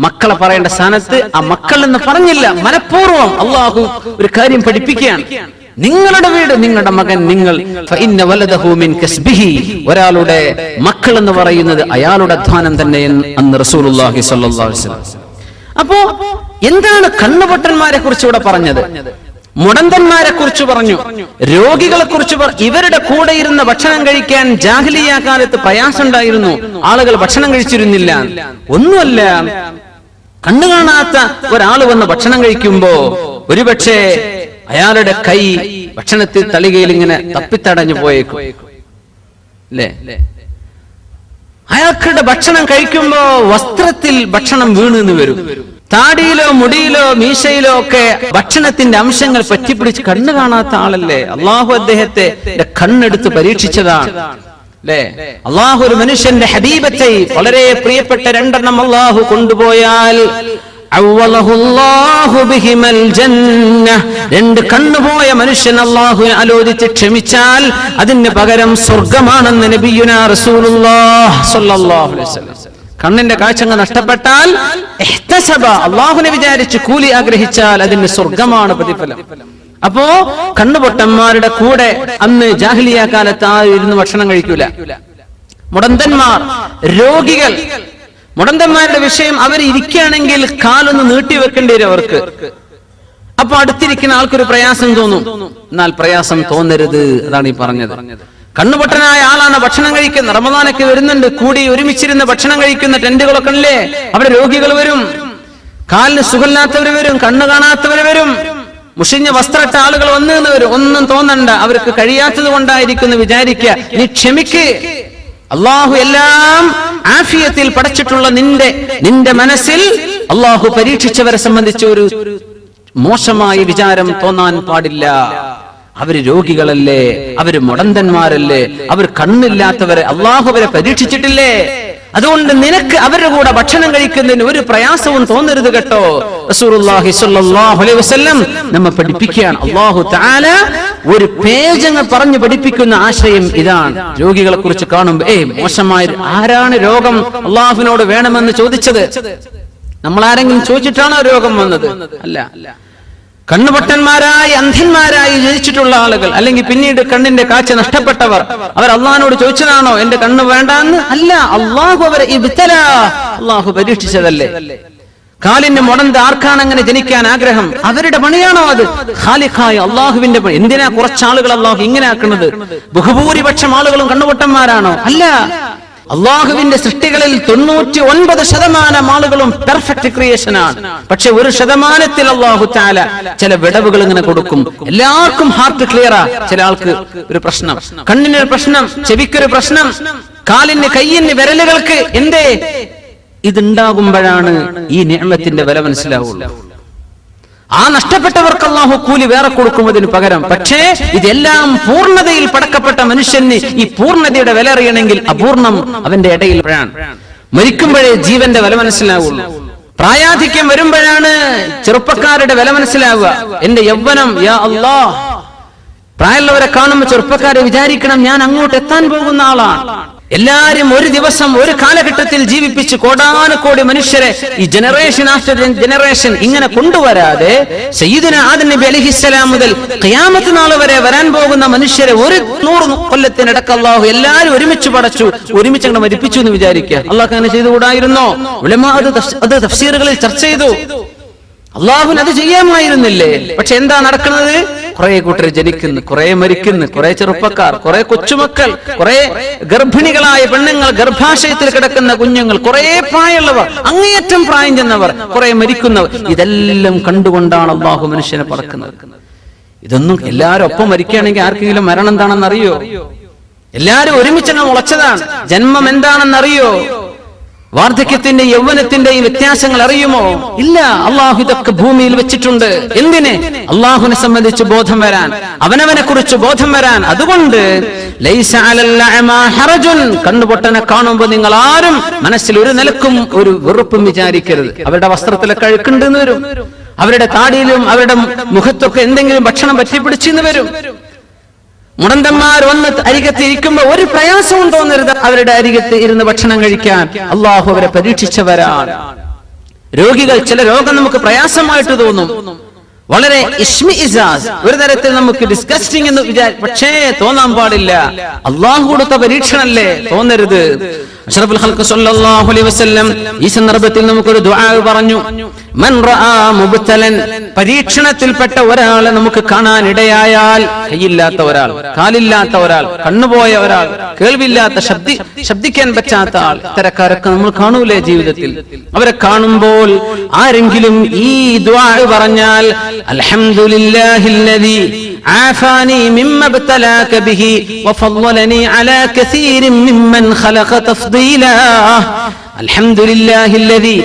മക്കളെ പറയേണ്ട സ്ഥാനത്ത് ആ മക്കൾ എന്ന് പറഞ്ഞില്ല. മനഃപൂർവ്വം അള്ളാഹു ഒരു കാര്യം പഠിപ്പിക്കുകയാണ്. നിങ്ങളുടെ വീട്, നിങ്ങളുടെ മകൻ, നിങ്ങൾ. ഫഇന്ന വലദഹു മിൻ കസ്ബിഹി, ഒരാളുടെ മക്കൾ എന്ന് പറയുന്നത് അയാളുടെ അധ്വാനം തന്നെ എന്ന് റസൂലുള്ളാഹി സ്വല്ലല്ലാഹു അലൈഹി വസല്ലം. അപ്പോ എന്താണ് കണ്ണുപൊട്ടന്മാരെ കുറിച്ച് ഇവിടെ പറഞ്ഞത്? മുടന്തന്മാരെ കുറിച്ച് പറഞ്ഞു, രോഗികളെ കുറിച്ച് ഇവരുടെ കൂടെ ഇരുന്ന് ഭക്ഷണം കഴിക്കാൻ ജാഹിലിയ്യ കാലത്ത് പ്രയാസമുണ്ടായിരുന്നു. ആളുകൾ ഭക്ഷണം കഴിച്ചിരുന്നില്ല. ഒന്നുമല്ല, കണ്ണു കാണാത്ത ഒരാൾ വന്ന് ഭക്ഷണം കഴിക്കുമ്പോ ഒരുപക്ഷെ അയാളുടെ കൈ ഭക്ഷണത്തിൽ തളികയിൽ ഇങ്ങനെ തപ്പിത്തടഞ്ഞു പോയേക്കും അല്ലേ? അയാൾക്കുടെ ഭക്ഷണം കഴിക്കുമ്പോ വസ്ത്രത്തിൽ ഭക്ഷണം വീണെന്ന് വരും. താടിയിലോ മുടിയിലോ മീശയിലോ ഒക്കെ ഭക്ഷണത്തിന്റെ അംശങ്ങൾ പറ്റിപ്പിടിച്ച് കണ്ണു കാണാത്ത ആളല്ലേ? അള്ളാഹു അദ്ദേഹത്തെ കണ്ണെടുത്ത് പരീക്ഷിച്ചതാണ് അല്ലേ? അള്ളാഹു ഒരു മനുഷ്യന്റെ ഹബീബത്തെ വളരെ പ്രിയപ്പെട്ട രണ്ടെണ്ണം അള്ളാഹു കൊണ്ടുപോയാൽ രണ്ട് കണ്ണുപോയ മനുഷ്യൻ അള്ളാഹുവിനെ ആലോചിച്ച് ക്ഷമിച്ചാൽ അതിന് പകരം സ്വർഗമാണെന്ന് നബിയുനാ റസൂലുള്ളാഹി സ്വല്ലല്ലാഹു അലൈഹി വസല്ലം. കണ്ണിന്റെ കാഴ്ച നഷ്ടപ്പെട്ടാൽ അള്ളാഹുവിനെ വിചാരിച്ച് കൂലി ആഗ്രഹിച്ചാൽ അതിന് സ്വർഗമാണ് പ്രതിഫലം. അപ്പോ കണ്ണുപൊട്ടന്മാരുടെ കൂടെ അന്ന് ജാഹിലിയ്യ കാലത്ത് ഇരുന്ന് ഭക്ഷണം കഴിക്കൂല. മുടന്തന്മാർ, രോഗികൾ, മുടന്തന്മാരുടെ വിഷയം അവർ ഇരിക്കുകയാണെങ്കിൽ കാലൊന്ന് നീട്ടിവെക്കേണ്ടി വരും അവർക്ക്. അപ്പൊ അടുത്തിരിക്കുന്ന ആൾക്കൊരു പ്രയാസം തോന്നും. എന്നാൽ പ്രയാസം തോന്നരുത്, അതാണ് ഈ പറഞ്ഞത്. കണ്ണുപൊട്ടനായ ആളാണ് ഭക്ഷണം കഴിക്കുന്നത്. റമദാനൊക്കെ വരുന്നുണ്ട്, കൂടി ഒരുമിച്ചിരുന്ന് ഭക്ഷണം കഴിക്കുന്ന ടെന്റുകളൊക്കെ അല്ലേ, അവിടെ രോഗികൾ വരും, കാലിന് സുഖമില്ലാത്തവർ വരും, കണ്ണു കാണാത്തവർ വരും, മുഷിഞ്ഞ വസ്ത്രട്ട ആളുകൾ വന്നു വരും. ഒന്നും തോന്നണ്ട, അവർക്ക് കഴിയാത്തത് കൊണ്ടായിരിക്കും വിചാരിക്കുക. നീ ക്ഷമിക്ക്. അള്ളാഹു എല്ലാം ആഫിയത്തിൽ പടച്ചിട്ടുള്ള നിന്റെ മനസ്സിൽ അള്ളാഹു പരീക്ഷിച്ചവരെ സംബന്ധിച്ച് ഒരു മോശമായ വിചാരം തോന്നാൻ പാടില്ല. അവര് രോഗികളല്ലേ, അവര് മുടന്തന്മാരല്ലേ, അവർ കണ്ണില്ലാത്തവരെ അള്ളാഹു അവരെ പരീക്ഷിച്ചിട്ടില്ലേ? അതുകൊണ്ട് നിനക്ക് അവരുടെ കൂടെ ഭക്ഷണം കഴിക്കുന്നതിന് ഒരു പ്രയാസവും തോന്നരുത് കേട്ടോ. റസൂലുള്ളാഹി സ്വല്ലല്ലാഹു അലൈഹി വസല്ലം നമ്മെ പഠിപ്പിക്കുകയാണ്. അല്ലാഹു തആല ഒരു പേജങ്ങ് പറഞ്ഞു പഠിപ്പിക്കുന്ന ആശയം ഇതാണ്. രോഗികളെ കുറിച്ച് കാണുമ്പോൾ മോശമായ ആരാണ് രോഗം അള്ളാഹുവിനോട് വേണമെന്ന് ചോദിച്ചത്? നമ്മൾ ആരെങ്കിലും ചോദിച്ചിട്ടാണോ രോഗം വന്നത്? അല്ല. കണ്ണുപൊട്ടന്മാരായി അന്ധന്മാരായി ജനിച്ചിട്ടുള്ള ആളുകൾ, അല്ലെങ്കിൽ പിന്നീട് കണ്ണിന്റെ കാഴ്ച നഷ്ടപ്പെട്ടവർ, അവർ അള്ളാഹിനോട് ചോദിച്ചതാണോ എന്റെ കണ്ണ് വേണ്ടാന്ന്? അല്ല, അള്ളാഹു അവരെ ഇബ്തലാ, അള്ളാഹു പരീക്ഷിച്ചതല്ലേ. കാലിന് മുടന്ത് ആർക്കാണ് അങ്ങനെ ജനിക്കാൻ ആഗ്രഹം? അവരുടെ പണിയാണോ അത്? ഖാലിഖായ അള്ളാഹുവിന്റെ പണി. എന്തിനാ കുറച്ചാളുകൾ അള്ളാഹു ഇങ്ങനെ ആക്കുന്നത്? ബഹുഭൂരിപക്ഷം ആളുകളും കണ്ണുപൊട്ടന്മാരാണോ? അല്ല. അള്ളാഹുവിന്റെ സൃഷ്ടികളിൽ 99% ആളുകളും പെർഫെക്റ്റ് ക്രിയേഷൻ ആണ്. പക്ഷെ 1% അള്ളാഹു തആല ചില വിടവുകൾ ഇങ്ങനെ കൊടുക്കും. എല്ലാവർക്കും ഹാർട്ട് ക്ലിയറാ, ചില ആൾക്ക് ഒരു പ്രശ്നം, കണ്ണിനൊരു പ്രശ്നം, ചെവിക്കൊരു പ്രശ്നം, കാലിന് കയ്യിന് വിരലുകൾക്ക്. എന്തേ? ഇതുണ്ടാകുമ്പോഴാണ് ഈ നിഅമത്തിന്റെ വില മനസ്സിലാവുള്ളൂ. ആ നഷ്ടപ്പെട്ടവർക്ക് അല്ലാഹു കൂലി വേറെ കൊടുക്കുന്നതിന് പകരം. പക്ഷേ ഇതെല്ലാം പൂർണ്ണതയിൽ പടക്കപ്പെട്ട മനുഷ്യന് ഈ പൂർണ്ണതയുടെ വില അറിയണമെങ്കിൽ അപൂർണം അവന്റെ ഇടയിൽ മരിക്കുമ്പോഴേ ജീവന്റെ വില മനസ്സിലാവുള്ളൂ. പ്രായാധിക്യം വരുമ്പോഴാണ് ചെറുപ്പക്കാരുടെ വില മനസ്സിലാവുക. എന്റെ യൗവനം, യാ അല്ലാഹ്. പ്രായമുള്ളവരെ കാണുമ്പോൾ ചെറുപ്പക്കാരെ വിചാരിക്കണം, ഞാൻ അങ്ങോട്ട് എത്താൻ പോകുന്ന ആളാണ്. എല്ലാരും ഒരു ദിവസം ഒരു കാലഘട്ടത്തിൽ ജീവിപ്പിച്ച് കോടാനുകോടി മനുഷ്യരെ ഈ ജനറേഷൻ ആഫ്റ്റർ ജനറേഷൻ ഇങ്ങനെ കൊണ്ടുവരാതെ സയ്യിദുനാ ആദം നബി അലൈഹിസ്സലാം മുതൽ ഖിയാമത്ത് നാൾ വരെ വരാൻ പോകുന്ന മനുഷ്യരെ 100 കൊല്ലത്തിനിടക്ക് അല്ലാഹു എല്ലാവരും ഒരുമിച്ച് പടച്ചു, ഒരുമിച്ച് അങ്ങ് മരിപ്പിച്ചു എന്ന് വിചാരിക്കുക. അല്ലാഹു അങ്ങനെ ചെയ്തുകൂടായിരുന്നോ? ഉലമാ അത് തഫ്സീറുകളിൽ ചർച്ച ചെയ്തു. അള്ളാഹുവിന് അത് ചെയ്യാമായിരുന്നില്ലേ? പക്ഷെ എന്താ നടക്കുന്നത്? കുറെ കൂട്ടർ ജനിക്കുന്നു, കുറെ മരിക്കുന്നു, കുറെ ചെറുപ്പക്കാർ, കുറെ കൊച്ചുമക്കൾ, കുറെ ഗർഭിണികളായ പെണ്ണുങ്ങൾ, ഗർഭാശയത്തിൽ കിടക്കുന്ന കുഞ്ഞുങ്ങൾ, കുറെ പ്രായമുള്ളവർ, അങ്ങേയറ്റം പ്രായം ചെന്നവർ, കുറെ മരിക്കുന്നവർ. ഇതെല്ലാം കണ്ടുകൊണ്ടാണ് അള്ളാഹു മനുഷ്യനെ പടക്കുന്നത്. ഇതൊന്നും എല്ലാവരും ഒപ്പം മരിക്കുകയാണെങ്കിൽ ആർക്കെങ്കിലും മരണം എന്താണെന്ന് അറിയോ? എല്ലാവരും ഒരുമിച്ചങ്ങ് മുളച്ചതാണ്. ജന്മം എന്താണെന്നറിയോ? വാർദ്ധക്യത്തിന്റെയും യൗവനത്തിന്റെയും വ്യത്യാസങ്ങൾ അറിയുമോ? ഇല്ല. അള്ളാഹു ഇതൊക്കെ ഭൂമിയിൽ വെച്ചിട്ടുണ്ട്. എന്തിന്? അള്ളാഹുവിനെ സംബന്ധിച്ച് ബോധം വരാൻ, അവനവനെ കുറിച്ച് ബോധം വരാൻ. അതുകൊണ്ട് ലൈസ അലൽ അഅമാ ഹറജുൻ, കണ്ണുപൊട്ടനെ കാണുമ്പോൾ നിങ്ങൾ ആരും മനസ്സിൽ ഒരു നിലക്കും ഒരു വെറുപ്പും വിചാരിക്കരുത്. അവരുടെ വസ്ത്രത്തിലൊക്കെ അഴുക്കുണ്ടെന്ന് വരും, അവരുടെ താടിയിലും അവരുടെ മുഖത്തൊക്കെ എന്തെങ്കിലും ഭക്ഷണം പറ്റിപ്പിടിച്ചെന്ന് വരും. മുടന്തന്മാർ വന്ന് അരികത്ത് ഇരിക്കുമ്പോൾ ഒരു പ്രയാസവും തോന്നരുത് അവരുടെ അരികത്ത് ഇരുന്ന് ഭക്ഷണം കഴിക്കാൻ. അള്ളാഹു അവരെ പരീക്ഷിച്ചവരാണ്. രോഗികൾ, ചില രോഗം നമുക്ക് പ്രയാസമായിട്ട് തോന്നും, വളരെ ഇഷ്മിഇസാസ്, ഒരു തരത്തിൽ നമുക്ക് ഡിസ്കസ്റ്റിംഗ് എന്ന് പക്ഷേ തോന്നാൻ പാടില്ല. അള്ളാഹു കൊടുത്ത പരീക്ഷണല്ലേ, തോന്നരുത്. അഷ്റഫുൽ ഖൽഖ് സല്ലല്ലാഹു അലൈഹി വസല്ലം ഈ സന്ദർഭത്തിൽ നമുക്കൊരു ദുആ പറഞ്ഞു. മൻ റആ മുബ്തലൻ, പരീക്ഷണത്തിൽപ്പെട്ട ഒരാളെ നമുക്ക് കാണാൻ ഇടയായാൽ, കൈയില്ലാത്ത ഒരാൾ, കാലില്ലാത്ത ഒരാൾ, കണ്ണുപോയ ഒരാൾ, കേൾവില്ലാത്ത, ശബ്ദിക്കാൻ പറ്റാത്ത ആൾ, ഇത്തരക്കാരൊക്കെ നമ്മൾ കാണൂലേ ജീവിതത്തിൽ? അവരെ കാണുമ്പോൾ ആരെങ്കിലും ഈ ദുആ പറഞ്ഞാൽ, അൽഹംദുലില്ലാഹില്ലദീ ആഫാനി മിമ്മ ഇബ്തലാക ബിഹി വഫളലനി അലാ കസീരിൻ മിമ്മൻ ഖലഖ തഫ്ദീലാ, അൽഹംദുലില്ലാഹില്ലദീ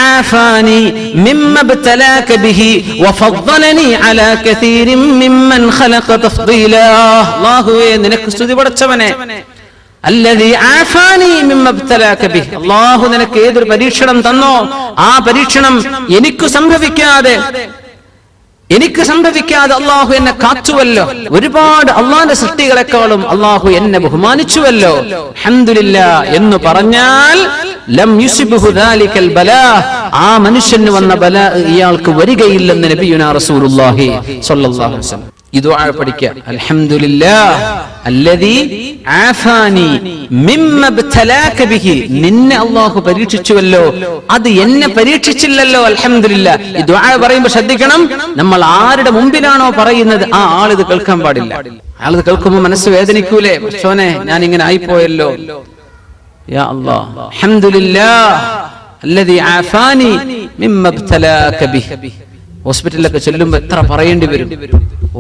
ആഫാനി മിമ്മ ഇബ്തലാക ബിഹി വഫളലനി അലാ കസീരിൻ മിമ്മൻ ഖലഖ തഫ്ദീലാ. അല്ലാഹുവേ, നിനക്ക് സ്തുതി പടച്ചവനെ. അല്ലദീ ആഫാനി മിമ്മ ഇബ്തലാക ബിഹി, അല്ലാഹു നിനക്ക് ഏതൊരു പരീക്ഷണം തന്നോ ആ പരീക്ഷണം എനിക്ക് സംഭവിക്കാതെ അള്ളാഹു എന്നെ കാത്തുവല്ലോ. ഒരുപാട് അള്ളാന്റെ സൃഷ്ടികളെക്കാളും അള്ളാഹു എന്നെ ബഹുമാനിച്ചുവല്ലോ. അൽഹംദുലില്ലാഹ് എന്ന് പറഞ്ഞാൽ ലം യുസിബ്ഹു ദാലികൽ ബലാ, ആ മനുഷ്യന് വന്ന ബലാ ഇയാൾക്ക് വരികയില്ലെന്ന് നബിയുനാ റസൂലുള്ളാഹി സ്വല്ലല്ലാഹു അലൈഹി വസല്ലം. ഈ ദുആ പഠിക്കുക. അൽഹംദുലില്ലാഹ് അല്ലദീ ആഫാനി മിമ്മ ഇബ്തലാക ബിഹി, നിന്നെ അല്ലാഹു പരീക്ഷിച്ചുവല്ലോ, അത് എന്നെ പരീക്ഷിച്ചില്ലല്ലോ. അൽഹംദുലില്ലാഹ്. ഈ ദുആ പറയുമ്പോൾ ശ്രദ്ധിക്കണം, നമ്മൾ ആരുടെ മുമ്പിലാണോ പറയുന്നത് ആ ആളിത് കേൾക്കാൻ പാടില്ല. ആളിത് കേൾക്കുമ്പോൾ മനസ്സ് വേദനിക്കൂലേ? പക്ഷോനെ, ഞാൻ ഇങ്ങനെ ആയിപ്പോയല്ലോ. യാ അല്ലാഹ്, അൽഹംദുലില്ലാഹ് അല്ലദീ ആഫാനി മിമ്മ ഇബ്തലാക ബിഹി. ഹോസ്പിറ്റലിലൊക്കെ ചെല്ലുമ്പോ എത്ര പറയേണ്ടി വരും.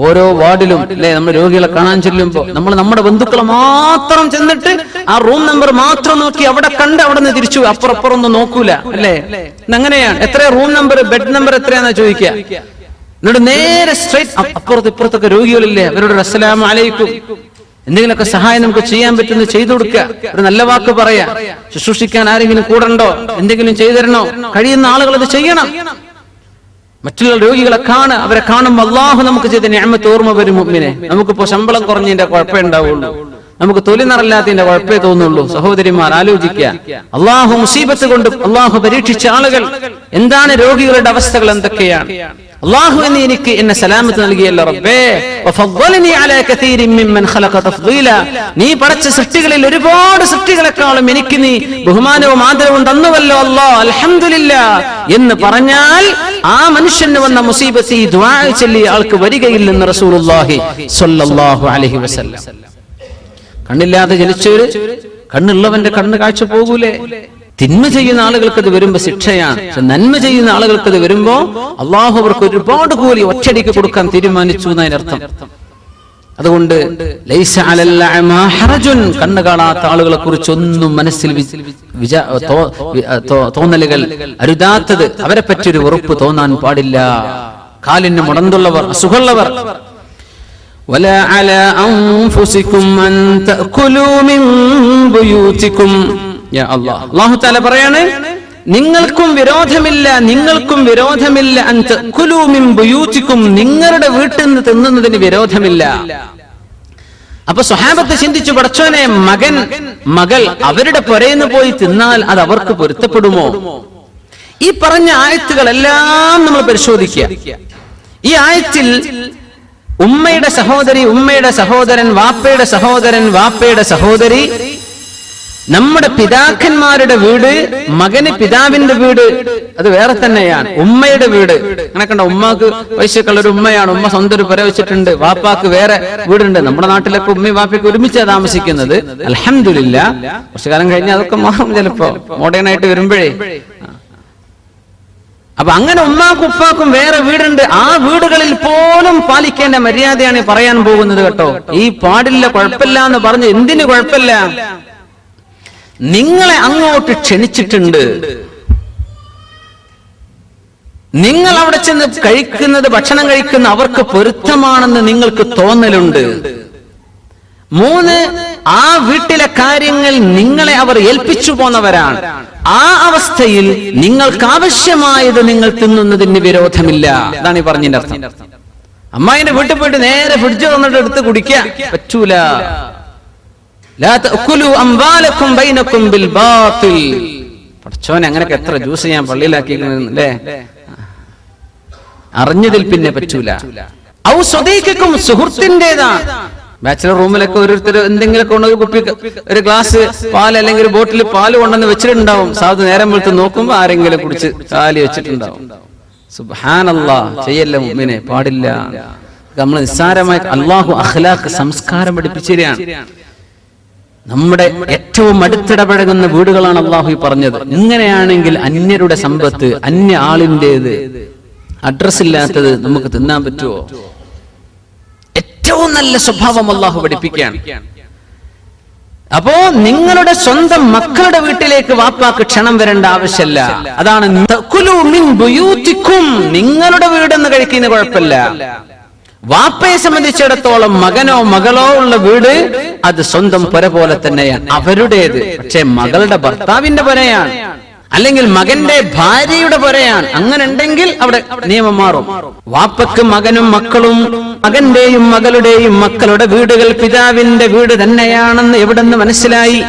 ഓരോ വാർഡിലും അല്ലെ, നമ്മൾ രോഗികളെ കാണാൻ ചെല്ലുമ്പോ നമ്മൾ നമ്മുടെ ബന്ധുക്കളെ മാത്രം ചെന്നിട്ട് ആ റൂം നമ്പർ മാത്രം നോക്കി അവിടെ കണ്ട് അവിടെ നിന്ന് തിരിച്ചു, അപ്പുറം ഒന്നും നോക്കൂല അല്ലേ? അങ്ങനെയാണ്. എത്ര റൂം നമ്പർ, ബെഡ് നമ്പർ എത്രയാന്നാ ചോദിക്കുക. എന്നിട്ട് നേരെ സ്ട്രൈറ്റ് ഇപ്പുറത്തൊക്കെ രോഗികളില്ലേ, അവരോട് അസ്സലാമു അലൈക്കും, എന്തെങ്കിലുമൊക്കെ സഹായം നമുക്ക് ചെയ്യാൻ പറ്റുന്നത് ചെയ്തു കൊടുക്കുക, ഒരു നല്ല വാക്ക് പറയാ, ശുശ്രൂഷിക്കാൻ ആരെങ്കിലും കൂടണ്ടോ, എന്തെങ്കിലും ചെയ്തു തരണോ, കഴിയുന്ന ആളുകൾ അത് ചെയ്യണം. മറ്റുള്ള രോഗികളെ അവരെ കാണുമ്പോൾ അല്ലാഹു നമുക്ക് ചെയ്ത നിഅമത്ത് ഓർമ്മ വരും. മുഅ്മിനെ, നമുക്കിപ്പോ ശമ്പളം കുറഞ്ഞതിന്റെ കുഴപ്പമേ ഉണ്ടാവുള്ളൂ, നമുക്ക് തൊലി നിറല്ലാത്തതിന്റെ കുഴപ്പമേ തോന്നുള്ളൂ. സഹോദരിമാർ ആലോചിക്കുക, അല്ലാഹു മുസീബത്ത് കൊണ്ട് അല്ലാഹു പരീക്ഷിച്ച ആളുകൾ എന്താണ്, രോഗികളുടെ അവസ്ഥകൾ എന്തൊക്കെയാണ്. അല്ലാഹു എനിക്ക് എന്നെ സലാമത്ത് നൽകിയല്ലോ റബ്ബേ, വഫദ്ദലനി അലാ കസീരിൻ മിമ്മൻ ഖലഖ തഫ്ദീലാ, നീ പടച്ച സൃഷ്ടികളിൽ ഒരുപാട് സൃഷ്ടികളെക്കാളും എനിക്ക് നീ ബഹുമാനവും ആദരവും തന്നുവല്ലോ അല്ലാഹ്, അൽഹംദുലില്ലാഹ് എന്ന് പറഞ്ഞാൽ ആ മനുഷ്യന് വന്ന മുസീബത്ത് ഈ ദുആ ചൊല്ലി ആൾക്ക് വരികയില്ലെന്ന് റസൂലുള്ളാഹി സ്വല്ലല്ലാഹു അലൈഹി വസല്ലം. കണ്ണില്ലാതെ ജനിച്ചവര്, കണ്ണുള്ളവന്റെ കണ്ണ് കാഴ്ച പോകൂലേ? തിന്മ ചെയ്യുന്ന ആളുകൾക്ക് അത് വരുമ്പോ ശിക്ഷയാണ്. നന്മ ചെയ്യുന്ന ആളുകൾക്ക് അത് വരുമ്പോ അള്ളാഹു അവർക്ക് ഒരുപാട് കൂലി ഒറ്റയടിക്ക് കൊടുക്കാൻ തീരുമാനിച്ചു എന്നതിനർത്ഥം. അതുകൊണ്ട് ലൈസ അലൽ അഅമാ ഹറജുൻ, കണ്ണ് കാണാത്ത ആളുകളെ കുറിച്ച് ഒന്നും മനസ്സിൽ തോന്നലുകൾ അരുതാത്തത്, അവരെ പറ്റി ഒരു വെറുപ്പ് തോന്നാൻ പാടില്ല. കാലിന് മുടന്തുള്ളവർ, അസുഖമുള്ളവർ, വലാ അലാ അൻഫുസികും അൻ തഅകുലൂ മിൻ ബുയൂതികും. യാ അല്ലാഹ്, അല്ലാഹു തആല പറയാണ്, നിങ്ങൾക്കും വിരോധമില്ല അൻ തഅകുലൂ മിൻ ബുയൂതികും, നിങ്ങളുടെ വീട്ടിൽ നിന്ന് തിന്നുന്നതിന് വിരോധമില്ല. അപ്പൊ സ്വഹാബത്ത് ചിന്തിച്ചു, പടച്ചോനെ, മകൾ അവരുടെ പുരയിന്ന് പോയി തിന്നാൽ അത് അവർക്ക് പൊരുത്തപ്പെടുമോ? ഈ പറഞ്ഞ ആയത്തുകളെല്ലാം നമ്മൾ പരിശോധിക്കുക. ഈ ആയത്തിൽ ഉമ്മയുടെ സഹോദരി, ഉമ്മയുടെ സഹോദരൻ, വാപ്പയുടെ സഹോദരൻ, വാപ്പയുടെ സഹോദരി, നമ്മുടെ പിതാക്കന്മാരുടെ വീട്, മകന് പിതാവിന്റെ വീട്, അത് വേറെ തന്നെയാണ്. ഉമ്മയുടെ വീട് അങ്ങനെ കണ്ട, ഉമ്മാക്ക് പൈസക്കുള്ള ഒരു ഉമ്മയാണ്, ഉമ്മ സ്വന്തം ഒരു പുര വെച്ചിട്ടുണ്ട്, വാപ്പാക്ക് വേറെ വീടുണ്ട്. നമ്മുടെ നാട്ടിലൊക്കെ ഉമ്മയും വാപ്പയ്ക്ക് ഒരുമിച്ചാണ് താമസിക്കുന്നത്. അൽഹംദുലില്ലാഹ്. കുറച്ചു കാലം കഴിഞ്ഞാൽ അതൊക്കെ മാറും, ചിലപ്പോ മോഡേൺ ആയിട്ട് വരുമ്പോഴേ. അപ്പൊ അങ്ങനെ ഉമ്മാക്കും ഉപ്പാക്കും വേറെ വീടുണ്ട്. ആ വീടുകളിൽ പോലും പാലിക്കേണ്ട മര്യാദയാണ് പറയാൻ പോകുന്നത് കേട്ടോ. ഈ പാടില്ല, കുഴപ്പമില്ല എന്ന് പറഞ്ഞ് എന്തിന് കുഴപ്പമില്ല? നിങ്ങളെ അങ്ങോട്ട് ക്ഷണിച്ചിട്ടുണ്ട്, നിങ്ങൾ അവിടെ ചെന്ന് കഴിക്കുന്നത്, ഭക്ഷണം കഴിക്കുന്ന അവർക്ക് പൊരുത്തമാണെന്ന് നിങ്ങൾക്ക് തോന്നലുണ്ട്. 3, ആ വീട്ടിലെ കാര്യങ്ങൾ നിങ്ങളെ അവർ ഏൽപ്പിച്ചു പോന്നവരാണ്. ആ അവസ്ഥയിൽ നിങ്ങൾക്ക് ആവശ്യമായത് നിങ്ങൾ തിന്നുന്നതിന് വിരോധമില്ല. അതാണ് ഈ പറഞ്ഞതിന്റെ അർത്ഥം. അമ്മായിന്റെ വീട്ടിൽ പോയിട്ട് നേരെ ഫ്രിഡ്ജ് വന്നിട്ട് എടുത്ത് കുടിക്കുക പറ്റൂല. ലാ തഅകുലു അംവാലകും ബൈനകും ബിൽ ബാത്തിൽ. പടച്ചോനെ, അങ്ങനെയൊക്കെ എത്ര ജ്യൂസ് ഞാൻ പള്ളിയിലാക്കിയിരിക്കുന്നല്ലേ, അറിഞ്ഞതിൽ പിന്നെ പറ്റൂല. ഔ സ്വദീഖിക്കും, സുഹൃത്തിൻ്റെതാണ്, ബാച്ചിലർ റൂമിലൊക്കെ ഓരോരുത്തർ എന്തെങ്കിലുമൊക്കെ കൊണ്ട് ഒരു കുപ്പി, ഒരു ഗ്ലാസ് പാൽ അല്ലെങ്കിൽ ഒരു ബോട്ടിൽ പാല് കൊണ്ടുവന്ന് വെച്ചിട്ടുണ്ടാവും. സാധു നേരം വെളുത്ത് നോക്കുമ്പോ ആരെങ്കിലും കുടിച്ച് കാലി വെച്ചിട്ടുണ്ടാവും. സുബ്ഹാനല്ലാഹ്, ചെയ്യല്ല മുഅ്മിനെ, പാടില്ല. നമ്മൾ നിസ്സാരമായി അല്ലാഹു അഖ്ലാഖ് സംസ്കാരം പഠിപ്പിച്ചിരിക്കുകയാണ്. നമ്മുടെ ഏറ്റവും അടുത്തിടപഴകുന്ന വീടുകളാണ് അല്ലാഹു പറഞ്ഞത്. ഇങ്ങനെയാണെങ്കിൽ അന്യരുടെ സമ്പത്ത്, അന്യ ആളിൻ്റെത്, അഡ്രസ് ഇല്ലാത്തത് നമുക്ക് തിന്നാൻ പറ്റുമോ? ഏറ്റവും നല്ല സ്വഭാവം അല്ലാഹു പഠിപ്പിക്കുകയാണ്. അപ്പോ നിങ്ങളുടെ സ്വന്തം മക്കളുടെ വീട്ടിലേക്ക് വാപ്പാക്ക് ക്ഷണം വരേണ്ട ആവശ്യമില്ല. അതാണ് നിങ്ങളുടെ വീടെന്ന് കഴിക്കുന്ന കുഴപ്പമില്ല. വാപ്പയെ സംബന്ധിച്ചിടത്തോളം മകനോ മകളോ ഉള്ള വീട് അത് സ്വന്തം പുര പോലെ തന്നെയാണ്, അവരുടേത്. പക്ഷെ മകളുടെ ഭർത്താവിന്റെ പുരയാണ്, അല്ലെങ്കിൽ മകന്റെ ഭാര്യയുടെ പുരയാണ്. അങ്ങനെ ഉണ്ടെങ്കിൽ അവിടെ നിയമം മാറും. വാപ്പക്ക് മകനും മക്കളും, മകന്റെയും മകളുടെയും മക്കളുടെ വീടുകൾ പിതാവിന്റെ വീട് തന്നെയാണെന്ന് എവിടെന്ന് മനസ്സിലായി?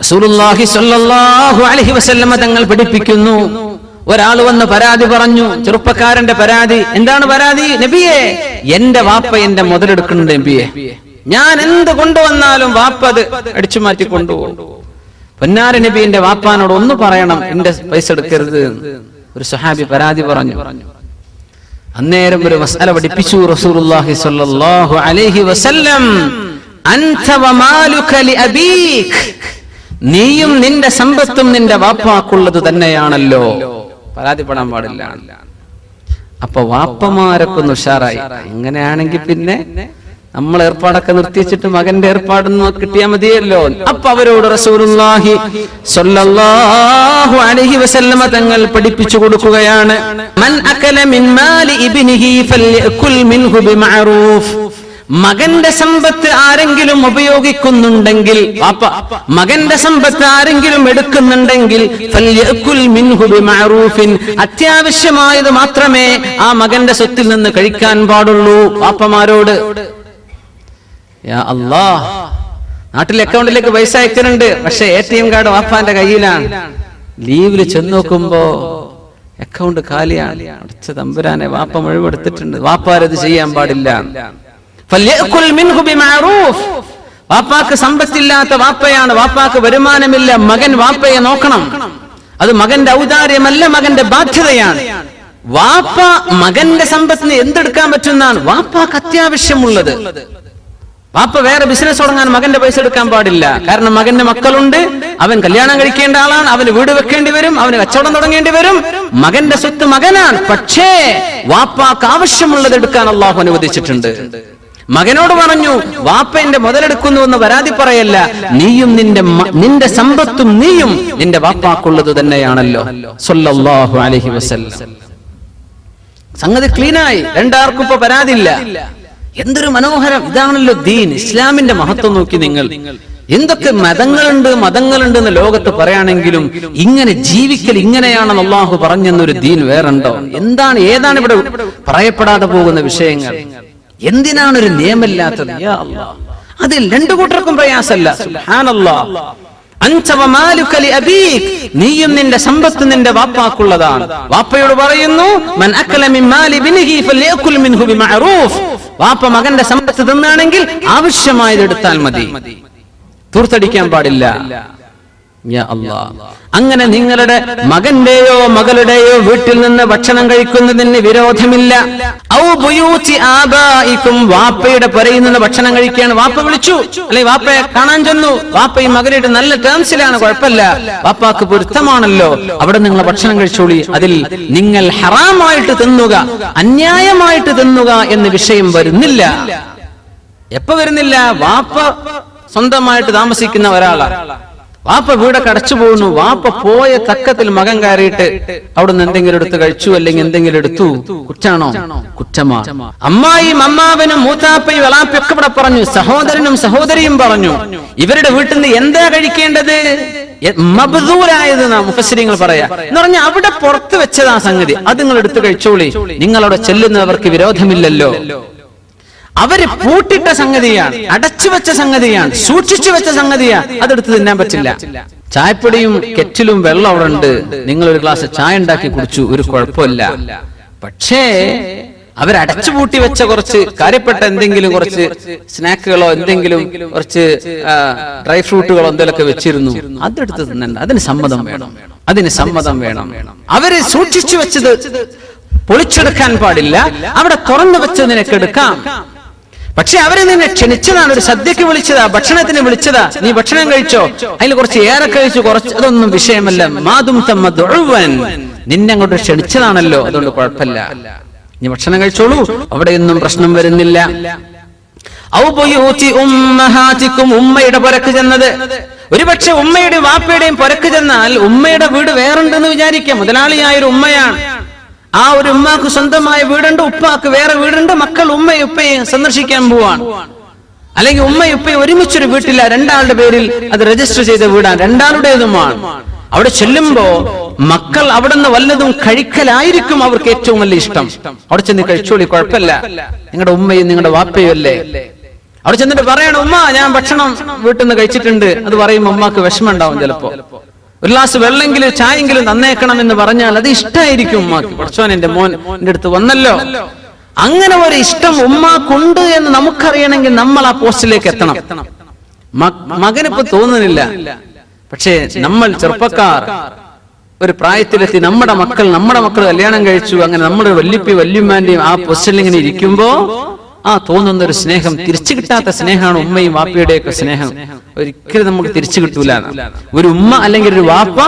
റസൂലുള്ളാഹി സ്വല്ലല്ലാഹു അലൈഹി വസല്ലമ തങ്ങൾ പഠിപ്പിക്കുന്നു. ഒരാൾ വന്ന് പരാതി പറഞ്ഞു, ചെറുപ്പക്കാരന്റെ പരാതി. എന്താണ് പരാതി? നബിയെ, എന്റെ വാപ്പ എന്റെ മുതലെടുക്കുന്നുണ്ട് നബിയെ. ഞാൻ എന്ത് കൊണ്ടുവന്നാലും വാപ്പ അത് അടിച്ചു മാറ്റി കൊണ്ടുപോകും. പൊന്നാര നബി, എന്റെ വാപ്പാനോട് ഒന്ന് പറയണം, എന്റെ പൈസ എടുക്കരുത്. ഒരു സ്വഹാബി പരാതി പറഞ്ഞു. അന്നേരം ഒരു മസ്അല പഠിപ്പിച്ചു റസൂലുള്ളാഹി സ്വല്ലല്ലാഹു അലൈഹി വസല്ലം. അൻത വമാലുക ലിഅബീക്, നീയും നിന്റെ സമ്പത്തും നിന്റെ വാപ്പാക്കുള്ളത് തന്നെയാണല്ലോ. പരാതിപ്പെടാൻ പാടില്ല. അപ്പൊ വാപ്പമാരൊക്കെ ഒന്ന് ഉഷാറായി. അങ്ങനെയാണെങ്കിൽ പിന്നെ നമ്മൾ ഏർപ്പാടൊക്കെ നിർത്തിച്ചിട്ട് മകന്റെ ഏർപ്പാടൊന്നും കിട്ടിയാൽ മതിയല്ലോ. അപ്പൊ അവരോട് റസൂലുള്ളാഹി സ്വല്ലല്ലാഹു അലൈഹി വസല്ലമ തങ്ങൾ പഠിപ്പിച്ചു കൊടുക്കുകയാണ്, മൻ അകല മിൻ മാലി ഇബ്നിഹി ഫൽയകുൽ മിൻഹു ബിമഅറൂഫ്. മകന്റെ സമ്പത്ത് ആരെങ്കിലും ഉപയോഗിക്കുന്നുണ്ടെങ്കിൽ, മകന്റെ സമ്പത്ത് ആരെങ്കിലും എടുക്കുന്നുണ്ടെങ്കിൽ ഫൽയകുൽ മിൻഹു ബിമഅറൂഫിൻ, അത്യാവശ്യമായത് മാത്രമേ ആ മകന്റെ സ്വത്തിൽ നിന്ന് കഴിക്കാൻ പാടുള്ളൂ. വാപ്പമാരോട് യാ അല്ലാഹ്, നാട്ടിൽ അക്കൗണ്ടിലേക്ക് പൈസ അയക്കുന്നുണ്ട്, പക്ഷെ ATM കാർഡ് വാപ്പാന്റെ കയ്യിലാണ്. ലീവില് ചെന്ന് നോക്കുമ്പോ അക്കൗണ്ട് കാലിയാണ്. അടച്ച തമ്പുരാനെ, വാപ്പ മുഴുവൻ എടുത്തിട്ടുണ്ട്. വാപ്പാരത് ചെയ്യാൻ പാടില്ല. ഫൽയകുൽ മിൻഹു ബിമഅറൂഫ്. വാപ്പാക്ക് സമ്പത്തില്ലാത്ത വാപ്പയാണ്, വാപ്പാക്ക് വരുമാനമില്ല. മകൻ വാപ്പയെ നോക്കണം. അത് മകന്റെ ഔദാര്യമല്ല, മകന്റെ ബാധ്യതയാണ്. വാപ്പ മകന്റെ സമ്പത്തിന് എന്തെടുക്കാൻ പറ്റുന്നതാണ് വാപ്പാക്ക് അത്യാവശ്യമുള്ളത്. വാപ്പ വേറെ ബിസിനസ് തുടങ്ങാൻ മകന്റെ പൈസ എടുക്കാൻ പാടില്ല. കാരണം മകന്റെ മക്കളുണ്ട്, അവൻ കല്യാണം കഴിക്കേണ്ട ആളാണ്, അവന് വീട് വെക്കേണ്ടി വരും, അവന് കച്ചവടം തുടങ്ങേണ്ടി വരും. മകന്റെ സ്വത്ത് മകനാണ്, പക്ഷേ വാപ്പാക്ക് ആവശ്യമുള്ളത് എടുക്കാൻ അല്ലാഹു അനുവദിച്ചിട്ടുണ്ട്. മകനോട് പറഞ്ഞു, വാപ്പ എന്റെ മുതലെടുക്കുന്നു എന്ന് പരാതി പറയല്ല, നീയും നിന്റെ സമ്പത്തും നീയും നിന്റെ വാപ്പാക്കുള്ളത് തന്നെയാണല്ലോ. സ്വല്ലല്ലാഹു അലൈഹി വസല്ലം. സംഗതി ക്ലീനായി, രണ്ടാർക്കും ഇപ്പൊ പരാതിയില്ല. എന്തൊരു മനോഹരം! ഇതാണല്ലോ ദീൻ. ഇസ്ലാമിന്റെ മഹത്വം നോക്കി നിങ്ങൾ. എന്തൊക്കെ മതങ്ങളുണ്ട് എന്ന് ലോകത്ത് പറയാണെങ്കിലും ഇങ്ങനെ ജീവിക്കൽ ഇങ്ങനെയാണെന്ന് അല്ലാഹു പറഞ്ഞെന്നൊരു ദീൻ വേറുണ്ടോ? ഏതാണ് ഇവിടെ പറയപ്പെടാതെ പോകുന്ന വിഷയങ്ങൾ? എന്തിനാണ് ഒരു നിയമമില്ലാത്തത്? യാ അല്ലാഹ്, അതിൽ രണ്ടു കൂട്ടർക്കും പ്രയാസമല്ല. സുബ്ഹാനല്ലാഹ്. അൻത വമാലുക ലിഅബീക്, നീയും നിന്റെ സമ്പത്ത് നിന്റെ വാപ്പാക്കുള്ളതാണ്. വാപ്പയോട് പറയുന്നു, മൻ അകല മിൻ മാലി ഇബ്നിഹി ഫൽയകുൽ മിൻഹു ബിമഅറൂഫ്. വാപ്പ മകന്റെ സമ്പത്ത് തിന്നാണെങ്കിൽ ആവശ്യമായത് എടുത്താൽ മതി, തൂർത്തടിക്കാൻ പാടില്ല. യാ അല്ലാഹ്, അങ്ങനെ നിങ്ങളുടെ മകന്റെയോ മകളുടെയോ വീട്ടിൽ നിന്ന് ഭക്ഷണം കഴിക്കുന്നതിന് വിരോധമില്ല. ഔ ബുയൂതി ആബായിക്കും, വാപ്പയുടെ പുരയിൽ നിന്ന് ഭക്ഷണം കഴിക്കുകയാണ്. വാപ്പ വിളിച്ചു, അല്ലെ വാപ്പയെ കാണാൻ ചെന്നു. വാപ്പയും മകനായിട്ട് നല്ല ടേംസിലാണ്, കുഴപ്പമില്ല, വാപ്പാക്ക് പൊരുത്തമാണല്ലോ, അവിടെ നിങ്ങൾ ഭക്ഷണം കഴിച്ചോളി. അതിൽ നിങ്ങൾ ഹറാമായിട്ട് തിന്നുക, അന്യായമായിട്ട് തിന്നുക എന്ന വിഷയം വരുന്നില്ല. എപ്പോ വരുന്നില്ല? വാപ്പ സ്വന്തമായിട്ട് താമസിക്കുന്ന ഒരാളാണ്. വാപ്പ വീടൊക്കെ അടച്ചു പോകുന്നു. വാപ്പ പോയ തക്കത്തിൽ മകൻ കയറിയിട്ട് അവിടുന്ന് എന്തെങ്കിലും എടുത്ത് കഴിച്ചു, അല്ലെങ്കിൽ എന്തെങ്കിലും എടുത്തു. കുറ്റാണോ? കുറ്റമാണ്. അമ്മായിയും അമ്മാവനും മൂത്താപ്പയും എളാപ്പയൊക്കെ ഇവിടെ പറഞ്ഞു, സഹോദരനും സഹോദരിയും പറഞ്ഞു. ഇവരുടെ വീട്ടിൽ നിന്ന് എന്താ കഴിക്കേണ്ടത്? മബ്ദൂലായത് മുഫസ്സിരീങ്ങൾ പറയാ എന്ന് പറഞ്ഞാൽ അവിടെ പുറത്ത് വെച്ചതാ സംഗതി, അത് നിങ്ങൾ എടുത്ത് കഴിച്ചോളി. നിങ്ങളവിടെ ചെല്ലുന്നവർക്ക് വിരോധമില്ലല്ലോ. അവര് പൂട്ടിട്ട സംഗതിയാണ്, അടച്ചു വെച്ച സംഗതിയാണ്, സൂക്ഷിച്ചു വെച്ച സംഗതിയാണ്, അതെടുത്ത് തിന്നാൻ പറ്റില്ല. ചായപ്പൊടിയും കെറ്റിലും വെള്ളം അവിടെ ഉണ്ട്, നിങ്ങൾ ഒരു ഗ്ലാസ് ചായ ഉണ്ടാക്കി കുടിച്ചു, ഒരു കുഴപ്പമില്ല. പക്ഷേ അവരടച്ചുപൂട്ടി വെച്ച കുറച്ച് കാര്യപ്പെട്ട എന്തെങ്കിലും കുറച്ച് സ്നാക്കുകളോ എന്തെങ്കിലും കുറച്ച് ഡ്രൈ ഫ്രൂട്ടുകളോ എന്തെങ്കിലുമൊക്കെ വെച്ചിരുന്നു. അതെടുത്ത് തിന്നണ്ട, അതിന് സമ്മതം വേണം. അവര് സൂക്ഷിച്ചു വെച്ചത് പൊളിച്ചെടുക്കാൻ പാടില്ല. അവിടെ തുറന്നു വെച്ച് നിനക്ക് എടുക്കാം. പക്ഷെ അവരെ നിന്നെ ക്ഷണിച്ചതാണ്, ഒരു സദ്യക്ക് വിളിച്ചതാ, ഭക്ഷണത്തിന് വിളിച്ചതാ, നീ ഭക്ഷണം കഴിച്ചോ, അതിൽ കുറച്ച് ഏറെ കഴിച്ചു, കുറച്ച്, അതൊന്നും വിഷയമല്ല. മാതും നിന്നെ അങ്ങോട്ട് ക്ഷണിച്ചതാണല്ലോ, അതുകൊണ്ട് കുഴപ്പമില്ല, നീ ഭക്ഷണം കഴിച്ചോളൂ, അവിടെയൊന്നും പ്രശ്നം വരുന്നില്ല. ഉമ്മയുടെ പുരക്ക് ചെന്നത്, ഒരുപക്ഷെ ഉമ്മയുടെ വാപ്പയുടെയും പുരക്ക് ചെന്നാൽ ഉമ്മയുടെ വീട് വേറുണ്ടെന്ന് വിചാരിക്കാം. മുതലാളിയായൊരു ഉമ്മയാണ്, ആ ഒരു ഉമ്മാക്ക് സ്വന്തമായ വീടുണ്ട്, ഉപ്പാക്ക് വേറെ വീടുണ്ട്, മക്കൾ ഉമ്മയും ഉപ്പയും സന്ദർശിക്കാൻ പോവാണ്. അല്ലെങ്കിൽ ഉമ്മയും ഉപ്പയും ഒരുമിച്ചൊരു വീട്ടില്ല, രണ്ടാളുടെ പേരിൽ അത് രജിസ്റ്റർ ചെയ്ത വീടാണ്, രണ്ടാളുടേതുമാണ്. അവിടെ ചെല്ലുമ്പോ മക്കൾ അവിടെ നിന്ന് വല്ലതും കഴിക്കലായിരിക്കും അവർക്ക് ഏറ്റവും വലിയ ഇഷ്ടം. അവിടെ ചെന്ന് കഴിച്ചോളി, കുഴപ്പമില്ല, നിങ്ങളുടെ ഉമ്മയും നിങ്ങളുടെ വാപ്പയും അല്ലേ. അവിടെ ചെന്നിട്ട് പറയണം, ഉമ്മ ഞാൻ ഭക്ഷണം വീട്ടിൽ നിന്ന് കഴിച്ചിട്ടുണ്ട്. അത് പറയുമ്പോൾ ഉമ്മാക്ക് വിഷമം ഉണ്ടാവും. ചിലപ്പോ ഒരു ഗ്ലാസ് വെള്ളെങ്കിലും ചായെങ്കിലും തന്നേക്കണം എന്ന് പറഞ്ഞാൽ അത് ഇഷ്ടമായിരിക്കും ഉമ്മാക്ക്. പഠിച്ചോൻ എന്റെ മോൻ എന്റെ അടുത്ത് വന്നല്ലോ. അങ്ങനെ ഒരു ഇഷ്ടം ഉമ്മാക്കുണ്ട് എന്ന് നമുക്കറിയണമെങ്കിൽ നമ്മൾ ആ പോസ്റ്റിലേക്ക് എത്തണം. മകനിപ്പോ തോന്നുന്നില്ല, പക്ഷേ നമ്മൾ ചെറുപ്പക്കാർ ഒരു പ്രായത്തിലെത്തി നമ്മുടെ മക്കൾ കല്യാണം കഴിച്ചു, അങ്ങനെ നമ്മുടെ വല്യമ്മന്റെയും ആ പൊസിഷനിൽ ഇങ്ങനെ ഇരിക്കുമ്പോ ആ തോന്നുന്ന ഒരു സ്നേഹം തിരിച്ചു കിട്ടാത്ത സ്നേഹമാണ് ഉമ്മയും വാപ്പയുടെയൊക്കെ സ്നേഹം. ഒരിക്കലും നമുക്ക് തിരിച്ചു കിട്ടൂല. ഒരു ഉമ്മ അല്ലെങ്കിൽ ഒരു വാപ്പ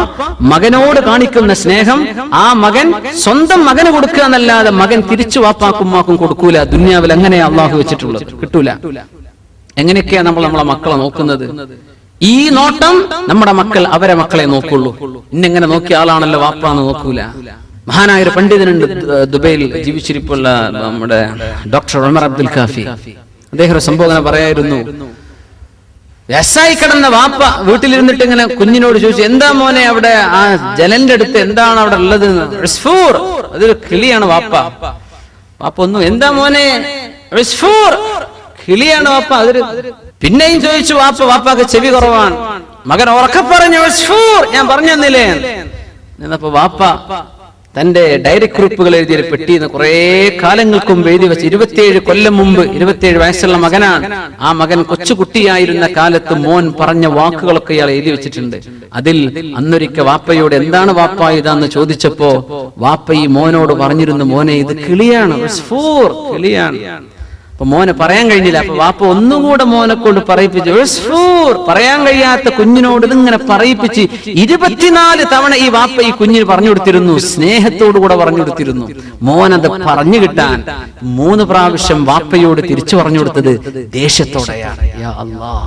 മകനോട് കാണിക്കുന്ന സ്നേഹം ആ മകൻ സ്വന്തം മകന് കൊടുക്കുക എന്നല്ലാതെ മകൻ തിരിച്ചു വാപ്പാക്കും ഉമ്മാക്കും കൊടുക്കൂല. ദുനിയാവിൽ അങ്ങനെയാ അള്ളാഹു വെച്ചിട്ടുള്ളത്, കിട്ടൂല. എങ്ങനെയൊക്കെയാ നമ്മളെ മക്കളെ നോക്കുന്നത്? ഈ നോട്ടം നമ്മുടെ മക്കൾ അവരെ മക്കളെ നോക്കുള്ളൂ. ഇന്നെങ്ങനെ നോക്കിയ ആളാണല്ലോ വാപ്പാന്ന് നോക്കൂല. മഹാനായ ഒരു പണ്ഡിതനുണ്ട് ദുബൈയിൽ ജീവിച്ചിരിപ്പുള്ള നമ്മുടെ ഡോക്ടർ ഉമർ അബ്ദുൽ കാഫി. അദ്ദേഹം ഒരു സംബോധന പറയായിരുന്നു. വ്യവസായി കിടന്ന വാപ്പ വീട്ടിലിരുന്നിട്ട് ഇങ്ങനെ കുഞ്ഞിനോട് ചോദിച്ചു, എന്താ മോനെ അവിടെ ആ ജലന്റെ അടുത്ത് എന്താണ് അവിടെ ഉള്ളത്? അതൊരു കിളിയാണ് വാപ്പ. ഒന്നും, എന്താ മോനെ? കിളിയാണ് വാപ്പ. അതൊരു പിന്നെയും ചോദിച്ചു വാപ്പാക്ക് ചെവി കുറവാണ്. മകൻ ഉറക്കെ പറഞ്ഞു, ഞാൻ പറഞ്ഞു തന്നില്ലേ എന്നപ്പോ വാപ്പ തന്റെ ഡയറി കുറിപ്പുകൾ എഴുതിയ ഒരു പെട്ടിന്ന് കുറെ കാലങ്ങൾക്ക് മുമ്പ് എഴുതി വെച്ച് 27 കൊല്ലം മുമ്പ്, 27 വയസ്സുള്ള മകനാണ്. ആ മകൻ കൊച്ചുകുട്ടിയായിരുന്ന കാലത്ത് മോൻ പറഞ്ഞ വാക്കുകളൊക്കെ ഇയാൾ എഴുതി വെച്ചിട്ടുണ്ട്. അതിൽ അന്നൊരിക്കൽ വാപ്പയോട് എന്താണ് വാപ്പ ഇതാന്ന് ചോദിച്ചപ്പോ വാപ്പ ഈ മോനോട് പറഞ്ഞിരുന്നു, മോനെ ഇത് കിളിയാണ്, കിളിയാണ്. അപ്പൊ മോനെ പറയാൻ കഴിഞ്ഞില്ല. അപ്പൊ വാപ്പ ഒന്നുകൂടെ മോനെ കൊണ്ട് പറയിപ്പിച്ചു. പറയാൻ കഴിയാത്ത കുഞ്ഞിനോട് ഇതിങ്ങനെ പറയിപ്പിച്ച് 24 തവണ ഈ വാപ്പ ഈ കുഞ്ഞിന് പറഞ്ഞു കൊടുത്തിരുന്നു, സ്നേഹത്തോടു കൂടെ പറഞ്ഞു കൊടുത്തിരുന്നു. മോനത് പറഞ്ഞു കിട്ടാൻ 3 പ്രാവശ്യം വാപ്പയോട് തിരിച്ചു പറഞ്ഞു കൊടുത്തത് ദേഷ്യത്തോടെയാണ്. യാ അല്ലാഹ്,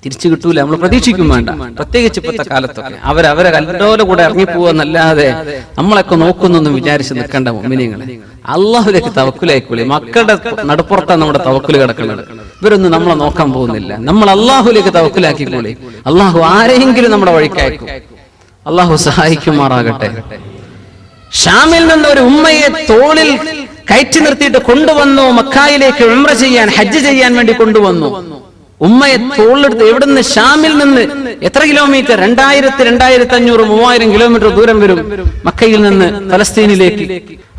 തിരിച്ചു കിട്ടൂല, നമ്മൾ പ്രതീക്ഷിക്കും വേണ്ട. പ്രത്യേകിച്ച് ഇപ്പോഴത്തെ കാലത്തൊക്കെ അവരെ കല്ലോടെ കൂടെ ഇറങ്ങിപ്പോവെന്നല്ലാതെ നമ്മളൊക്കെ നോക്കുന്നൊന്നും വിചാരിച്ച് നിൽക്കേണ്ട മുഅ്മിനീങ്ങളെ. അള്ളാഹുലേക്ക് തവക്കുലായിക്കോളി. മക്കളുടെ നടുപ്പുറത്താണ് നമ്മുടെ തവക്കുൽ കിടക്കുന്നത്. ഇവരൊന്നും നമ്മളെ നോക്കാൻ പോകുന്നില്ല. നമ്മൾ അള്ളാഹുലേക്ക് തവക്കുലാക്കിക്കോളി. അള്ളാഹു ആരെങ്കിലും നമ്മുടെ വഴിക്കയക്കും. അള്ളാഹു സഹായിക്കുമാറാകട്ടെ. ഷാമിൽ നിന്ന് ഒരു ഉമ്മയെ തോളിൽ കയറ്റി നിർത്തിയിട്ട് കൊണ്ടുവന്നു. മക്കായിലേക്ക് ഉംറ ചെയ്യാൻ, ഹജ്ജ് ചെയ്യാൻ വേണ്ടി കൊണ്ടുവന്നു. ഉമ്മയെ തോളിലെടുത്ത് എവിടുന്ന്? ഷാമിൽ നിന്ന് എത്ര കിലോമീറ്റർ? 2000, 2500, 3000 കിലോമീറ്റർ ദൂരം വരും മക്കയിൽ നിന്ന് ഫലസ്തീനിലേക്ക്.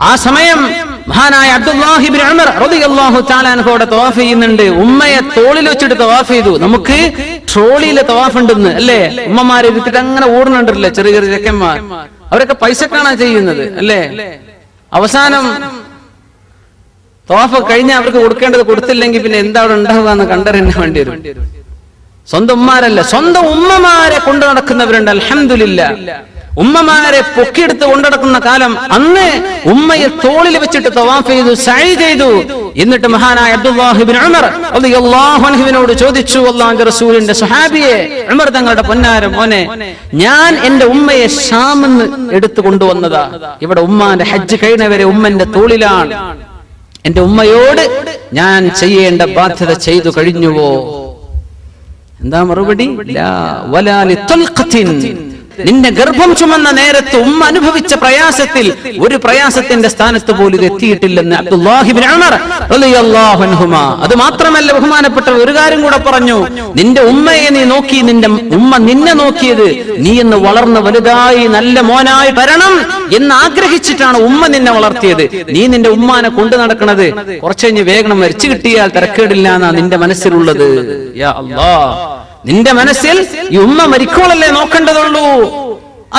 ആ സമയം മഹാനായ അബ്ദുല്ലാഹി ഇബ്നു ഉമർ റളിയല്ലാഹു തആല അൻഹുടെ തവാഫ് ചെയ്യുന്നുണ്ട്. ഉമ്മയെ തോളിൽ വെച്ചിട്ട് തവാഫ് ചെയ്തു. നമുക്ക് ട്രോളിയിലെ തവാഫ് ഉണ്ടെന്ന് അല്ലേ? ഉമ്മമാരെ ഇരുത്തിട്ട് അങ്ങനെ ഓടുന്നുണ്ടല്ലേ ചെറിയ ചെറിയ ചെക്കന്മാർ. അവരൊക്കെ പൈസക്കാണ് ചെയ്യുന്നത് അല്ലേ? അവസാനം തവാഫ് കഴിഞ്ഞാൽ അവർക്ക് കൊടുക്കേണ്ടത് കൊടുത്തില്ലെങ്കിൽ പിന്നെ എന്താ അവിടെ ഉണ്ടാവുക എന്ന് കണ്ടറിയാൻ വേണ്ടി വരും. സ്വന്തം ഉമ്മാരല്ല, സ്വന്തം ഉമ്മമാരെ കൊണ്ടു നടക്കുന്നവരുണ്ട്. അൽഹംദുലില്ലാ, ഉമ്മമാരെ പൊക്കിയെടുത്ത് കൊണ്ടുനടക്കുന്ന കാലം. അന്ന് ഉമ്മയെ തോളിൽ വെച്ചിട്ട് തവാഫ് ചെയ്തു, സഅയ് ചെയ്തു. എന്നിട്ട് മഹാനായ അബ്ദുല്ലാഹി ഇബ്നു ഉമർ റളിയല്ലാഹു അൻഹുവിനോട് ചോദിച്ചു, അല്ലാഹുവിന്റെ റസൂലിന്റെ സ്വഹാബിയെ, ഉമർ തങ്ങളുടെ പൊന്നാര മോനെ, ഞാൻ എന്റെ ഉമ്മയെ ഷാമിൽ നിന്ന് എടുത്തു കൊണ്ടുവന്നതാ. ഇവിടെ ഉമ്മാന്റെ ഹജ്ജ് കഴിഞ്ഞവരെ ഉമ്മന്റെ തോളിലാണ്. എന്റെ ഉമ്മയോട് ഞാൻ ചെയ്യേണ്ട ബാധ്യത ചെയ്തു കഴിഞ്ഞുവോ? എന്താ മറുപടി? നിന്റെ ഗർഭം ചുമന്ന നേരത്ത് ഉമ്മ അനുഭവിച്ച പ്രയാസത്തിൽ ഒരു പ്രയാസത്തിന്റെ സ്ഥാനത്ത് പോലും ഇത് എത്തിയിട്ടില്ലെന്ന് അബ്ദുല്ലാഹി ഇബ്നു ഉമർ റളിയല്ലാഹു അൻഹുമാ. അത് മാത്രമല്ല, ബഹുമാനപ്പെട്ട ഒരു കാര്യം കൂടെ പറഞ്ഞു, നിന്റെ ഉമ്മയെ നീ നോക്കി, നിന്റെ ഉമ്മ നിന്നെ നോക്കിയത് നീ എന്ന് വളർന്ന് വലുതായി നല്ല മോനായി വരണം എന്ന് ആഗ്രഹിച്ചിട്ടാണ് ഉമ്മ നിന്നെ വളർത്തിയത്. നീ നിന്റെ ഉമ്മാനെ കൊണ്ടു നടക്കണത് കുറച്ചു കഴിഞ്ഞ് വേഗം മരിച്ചു കിട്ടിയാൽ തിരക്കേടില്ല എന്നാ നിന്റെ മനസ്സിലുള്ളത്. യാ അല്ലാഹ്, നിന്റെ മനസ്സിൽ ഈ ഉമ്മ മരിക്കോളല്ലേ നോക്കേണ്ടതുള്ളൂ,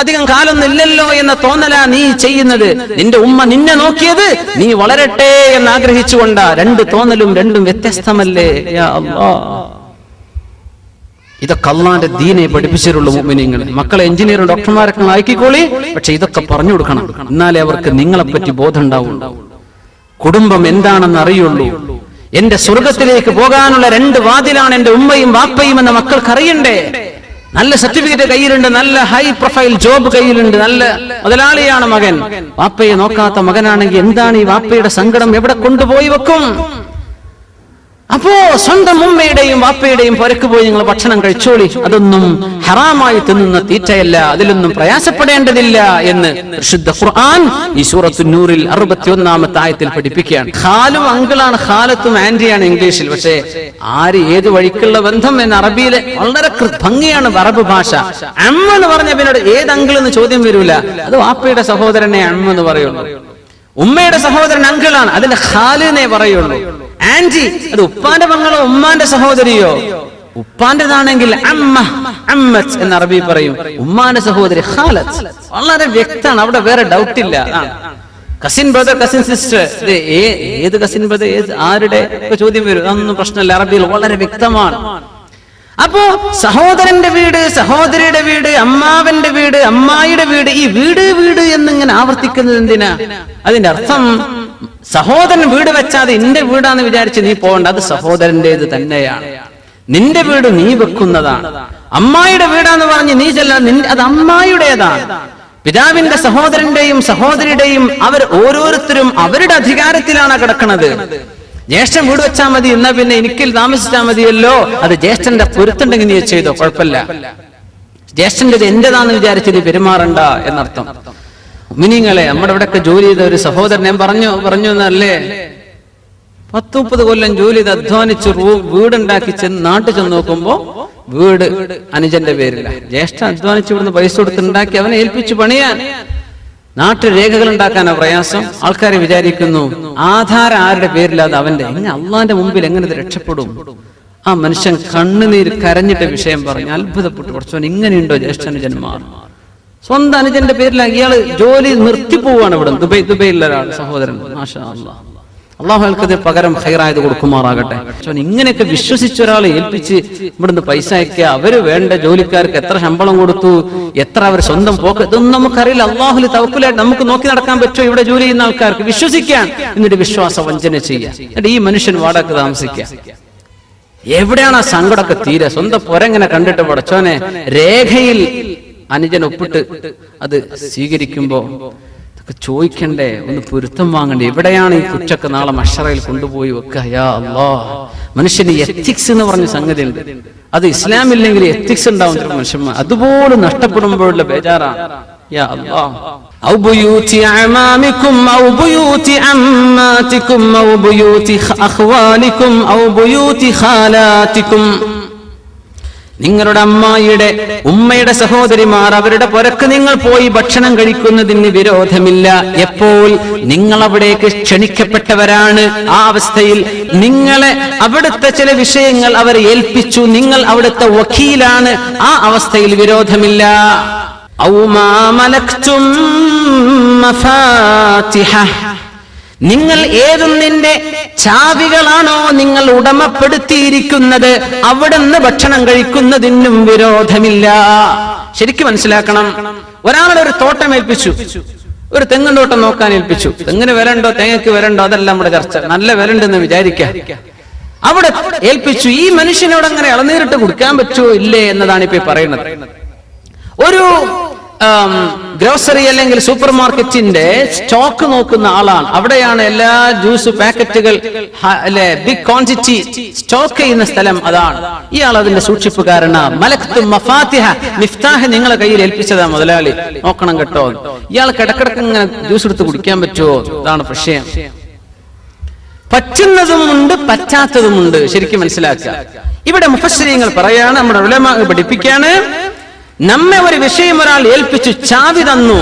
അധികം കാലൊന്നും ഇല്ലല്ലോ എന്ന തോന്നലാ നീ ചെയ്യുന്നത്. നിന്റെ ഉമ്മ നിന്നെ നോക്കിയത് നീ വളരട്ടെ എന്ന് ആഗ്രഹിച്ചുകൊണ്ടാ. രണ്ട് തോന്നലും രണ്ടും വ്യത്യസ്തമല്ലേ? യാ അല്ലാഹ്, ഇതൊക്കെ അള്ളാന്റെ ദീനെ പഠിപ്പിച്ചിട്ടുള്ളൂ. മുഅ്മിനീങ്ങൾ, മക്കളെ എഞ്ചിനീയറും ഡോക്ടർമാരൊക്കെ ആക്കിക്കോളി, പക്ഷെ ഇതൊക്കെ പറഞ്ഞു കൊടുക്കണം, എന്നാലേ അവർക്ക് നിങ്ങളെപ്പറ്റി ബോധം ഉണ്ടാവുള്ളൂ, കുടുംബം എന്താണെന്ന് അറിയുള്ളൂ. എന്റെ സ്വർഗത്തിലേക്ക് പോകാനുള്ള രണ്ട് വാതിലാണ് എന്റെ ഉമ്മയും വാപ്പയും എന്ന മക്കൾക്ക് അറിയണ്ടേ. നല്ല സർട്ടിഫിക്കറ്റ് കയ്യിലുണ്ട്, നല്ല ഹൈ പ്രൊഫൈൽ ജോബ് കയ്യിലുണ്ട്, നല്ല മുതലാളിയാണ് മകൻ. വാപ്പയെ നോക്കാത്ത മകനാണെങ്കിൽ എന്താണ് ഈ വാപ്പയുടെ സങ്കടം എവിടെ കൊണ്ടുപോയി വെക്കും? അപ്പോ സ്വന്തം ഉമ്മയുടെയും വാപ്പയുടെയും പുരക്ക് പോയി നിങ്ങൾ ഭക്ഷണം കഴിച്ചോളി, അതൊന്നും ഹറാമായി തിന്നുന്ന തീറ്റയല്ല, അതിലൊന്നും പ്രയാസപ്പെടേണ്ടതില്ല എന്ന് പരിശുദ്ധ ഖുർആൻ ഈ സൂറത്തുൻ നൂറിൽ 61-ാമത്തെ ആയത്തിൽ പഠിപ്പിക്കുകയാണ്. ഖാലും അങ്കിളാണ്, ഖാലത്തും ആന്റിയാണ് ഇംഗ്ലീഷിൽ. പക്ഷേ ആര് ഏത് വഴിക്കുള്ള ബന്ധം എന്ന് അറബിയിലെ വളരെ ഭംഗിയാണ് അറബ് ഭാഷ. അമ്മ എന്ന് പറഞ്ഞ പിന്നീട് ഏത് അങ്കിൾ എന്ന് ചോദ്യം വരൂല, അത് വാപ്പയുടെ സഹോദരനെ അമ്മ എന്ന് പറയുള്ളൂ. ഉമ്മയുടെ സഹോദരൻ അങ്കിളാണ്, അതിന്റെ ഖാലിനെ പറയുള്ളൂ. ആന്റി അത് ഉപ്പാന്റെ മകളോ ഉമ്മാന്റെ സഹോദരിയോ? ഉപ്പാന്റേതാണെങ്കിൽ അമ്മ, അമ്മത്ത് എന്ന് അറബി പറയും. ഉമ്മാന്റെ സഹോദരി ഖാലത്ത്. വളരെ വ്യക്തമാണ്, അവിടെ വേറെ ഡൗട്ട് ഇല്ല. കസിൻ ബ്രദർ, കസിൻ സിസ്റ്റർ, ഏത് കസിൻ ബ്രദർ, ആരുടെ ചോദ്യം വരും, അതൊന്നും പ്രശ്നമില്ല. അറബിയിൽ വളരെ വ്യക്തമാണ്. അപ്പോ സഹോദരന്റെ വീട്, സഹോദരിയുടെ വീട്, അമ്മാവന്റെ വീട്, അമ്മായിയുടെ വീട്, ഈ വീട് വീട് എന്നിങ്ങനെ ആവർത്തിക്കുന്നത് എന്തിനാ? അതിന്റെ അർത്ഥം സഹോദരൻ വീട് വെച്ചാൽ എന്റെ വീടാന്ന് വിചാരിച്ച് നീ പോകണ്ട, അത് സഹോദരന്റേത് തന്നെയാണ്. നിന്റെ വീട് നീ വെക്കുന്നതാണ്. അമ്മായിയുടെ വീടാന്ന് പറഞ്ഞ് നീ ചെല്ലാൻ, അത് അമ്മായിയുടേതാണ്. പിതാവിന്റെ സഹോദരന്റെയും സഹോദരിയുടെയും അവർ ഓരോരുത്തരും അവരുടെ അധികാരത്തിലാണ് കിടക്കുന്നത്. ജ്യേഷ്ഠൻ വീട് വെച്ചാൽ മതി, എന്നാ പിന്നെ എനിക്കിൽ താമസിച്ചാൽ മതിയല്ലോ, അത് ജ്യേഷ്ഠന്റെ പൊരുത്തുണ്ടെങ്കിൽ നീ ചെയ്തോ, കുഴപ്പമില്ല. ജ്യേഷ്ഠന്റെ എന്റേതാന്ന് വിചാരിച്ച് നീ പെരുമാറണ്ട എന്നർത്ഥം. മിനിങ്ങളെ, നമ്മുടെ ഇവിടെയൊക്കെ ജോലി ചെയ്ത ഒരു സഹോദരൻ ഞാൻ പറഞ്ഞു എന്നല്ലേ, 10-30 കൊല്ലം ജോലി ചെയ്ത് അധ്വാനിച്ച് വീടുണ്ടാക്കി നാട്ടിൽ ചെന്ന് നോക്കുമ്പോ വീട് അനുജന്റെ പേരില്ല. ജ്യേഷ്ഠൻ അധ്വാനിച്ച് ഇവിടുന്ന് പൈസ കൊടുത്തുണ്ടാക്കി അവനെ ഏൽപ്പിച്ചു പണിയാൻ. നാട്ടിൽ രേഖകൾ ഉണ്ടാക്കാനാ പ്രയാസം. ആൾക്കാരെ വിചാരിക്കുന്നു ആധാരം ആരുടെ പേരില്ലാതെ അവന്റെ. എങ്ങനെ അള്ളാന്റെ മുമ്പിൽ എങ്ങനെ ഇത് രക്ഷപ്പെടും? ആ മനുഷ്യൻ കണ്ണുനീര് കരഞ്ഞിട്ട് വിഷയം പറഞ്ഞു, അത്ഭുതപ്പെട്ടു. കുറച്ചവൻ ഇങ്ങനെയുണ്ടോ ജ്യേഷ്ഠനുജന്മാർ? സ്വന്തം അനുജന്റെ പേരിലാണ് ഇയാള് ജോലി നിർത്തിപ്പോവാണ്. ഇവിടെ ദുബൈയിലുള്ള ഒരാൾ സഹോദരൻ, മാഷാ അല്ലാഹ്, അള്ളാഹു അയാൾക്കത് പകരം ഖൈറായത് കൊടുക്കുമാറാകട്ടെ. ഇങ്ങനെയൊക്കെ വിശ്വസിച്ച ഒരാളെ ഏൽപ്പിച്ച് ഇവിടുന്ന് പൈസ അയക്കുക, അവര് വേണ്ട ജോലിക്കാർക്ക് എത്ര ശമ്പളം കൊടുത്തു, എത്ര അവർ സ്വന്തം പോക്ക്, ഇതൊന്നും നമുക്കറിയില്ല. അള്ളാഹുൽ തവക്കുലായിട്ട് നമുക്ക് നോക്കി നടക്കാൻ പറ്റുമോ? ഇവിടെ ജോലി ചെയ്യുന്ന ആൾക്കാർക്ക് വിശ്വസിക്കാൻ, എന്നിട്ട് വിശ്വാസ വഞ്ചന ചെയ്യുക, എന്നിട്ട് ഈ മനുഷ്യൻ വാടക താമസിക്കുക. എവിടെയാണ് ആ സങ്കടമൊക്കെ തീരെ? സ്വന്തം പൊരങ്ങനെ കണ്ടിട്ട് പടച്ചോനെ രേഖയിൽ അനുജൻ ഒപ്പിട്ട് അത് സ്വീകരിക്കുമ്പോ ചോദിക്കണ്ടേ, ഒന്ന് പൊരുത്തം വാങ്ങണ്ടേ? എവിടെയാണ് ഈ കുറ്റൊക്കെ നാളെ മഹ്ശറയിൽ കൊണ്ടുപോയി വെക്കുക? യാ അല്ലാഹ്, മനുഷ്യന് എത്തിക്സ് എന്ന് പറഞ്ഞ സംഗതി ഉണ്ട്. അത് ഇസ്ലാമില്ലെങ്കിൽ എത്തിക്സ് ഉണ്ടാവും ചില മനുഷ്യന്മാർ, അതുപോലെ നഷ്ടപ്പെടുമ്പോഴുള്ള ബേജാറാണ്. യാ അല്ലാഹ്, ഔ ബുയൂതി അമാമികും ഔ ബുയൂതി അമ്മാതികും ഔ ബുയൂതി അഖ്വാലികും ഔ ബുയൂതി ഖാലാതികും. നിങ്ങളുടെ അമ്മായിയുടെ ഉമ്മയുടെ സഹോദരിമാർ അവരുടെ പുരക്ക് നിങ്ങൾ പോയി ഭക്ഷണം കഴിക്കുന്നതിന് വിരോധമില്ല. എപ്പോൾ നിങ്ങൾ അവിടേക്ക് ക്ഷണിക്കപ്പെട്ടവരാണ്, ആ അവസ്ഥയിൽ നിങ്ങളെ അവിടുത്തെ ചില വിഷയങ്ങൾ അവർ ഏൽപ്പിച്ചു, നിങ്ങൾ അവിടുത്തെ വക്കീലാണ്, ആ അവസ്ഥയിൽ വിരോധമില്ല. ഔ മാ മലക്തും മഫാതിഹ, നിങ്ങൾ ഏതൊന്നിന്റെ ചാവികളാണോ നിങ്ങൾ ഉടമപ്പെടുത്തിയിരിക്കുന്നത് അവിടുന്ന് ഭക്ഷണം കഴിക്കുന്നതിനും വിരോധമില്ല. ശരിക്കും മനസ്സിലാക്കണം. ഒരാളുടെ ഒരു തോട്ടം ഏൽപ്പിച്ചു, ഒരു തെങ്ങിൻ തോട്ടം നോക്കാൻ ഏൽപ്പിച്ചു. തെങ്ങിന് വില ഉണ്ടോ, തേങ്ങയ്ക്ക് വില ഉണ്ടോ, അതല്ല നമ്മുടെ ചർച്ച. നല്ല വില ഉണ്ടെന്ന് വിചാരിക്കാം. അവിടെ ഏൽപ്പിച്ചു. ഈ മനുഷ്യനോട് അങ്ങനെ ഇളനീരിട്ട് കുടിക്കാൻ പറ്റുമോ ഇല്ലേ എന്നതാണ് ഇപ്പൊ പറയുന്നത്. ഒരു ഗ്രോസറി അല്ലെങ്കിൽ സൂപ്പർ മാർക്കറ്റിന്റെ സ്റ്റോക്ക് നോക്കുന്ന ആളാണ്. അവിടെയാണ് എല്ലാ ജ്യൂസ് പാക്കറ്റുകൾ അല്ലെ ബിഗ് ക്വാണ്ടിറ്റി സ്റ്റോക്ക് ചെയ്യുന്ന സ്ഥലം അതാണ്. ഇയാൾ അതിന്റെ സൂക്ഷിപ്പുകാരനാണ്. മലക്തും മഫാത്തിഹ, മിഫ്താഹ് നിങ്ങളെ കയ്യിൽ ഏൽപ്പിച്ചതാ മുതലാളി, നോക്കണം കേട്ടോ. ഇയാൾ കിടക്കിടക്ക് ഇങ്ങനെ ജ്യൂസ് എടുത്ത് കുടിക്കാൻ പറ്റുമോ? ഇതാണ് വിഷയം. പറ്റുന്നതുമുണ്ട് പറ്റാത്തതുമുണ്ട്, ശരിക്കും മനസ്സിലാക്കുക. ഇവിടെ മുഫസ്സിരീങ്ങൾ പറയാണ്, നമ്മുടെ ഉലമാ പഠിപ്പിക്കാണ്, നമ്മെ ഒരു വിഷയം ഒരാൾ ഏൽപ്പിച്ചു, ചാവി തന്നു,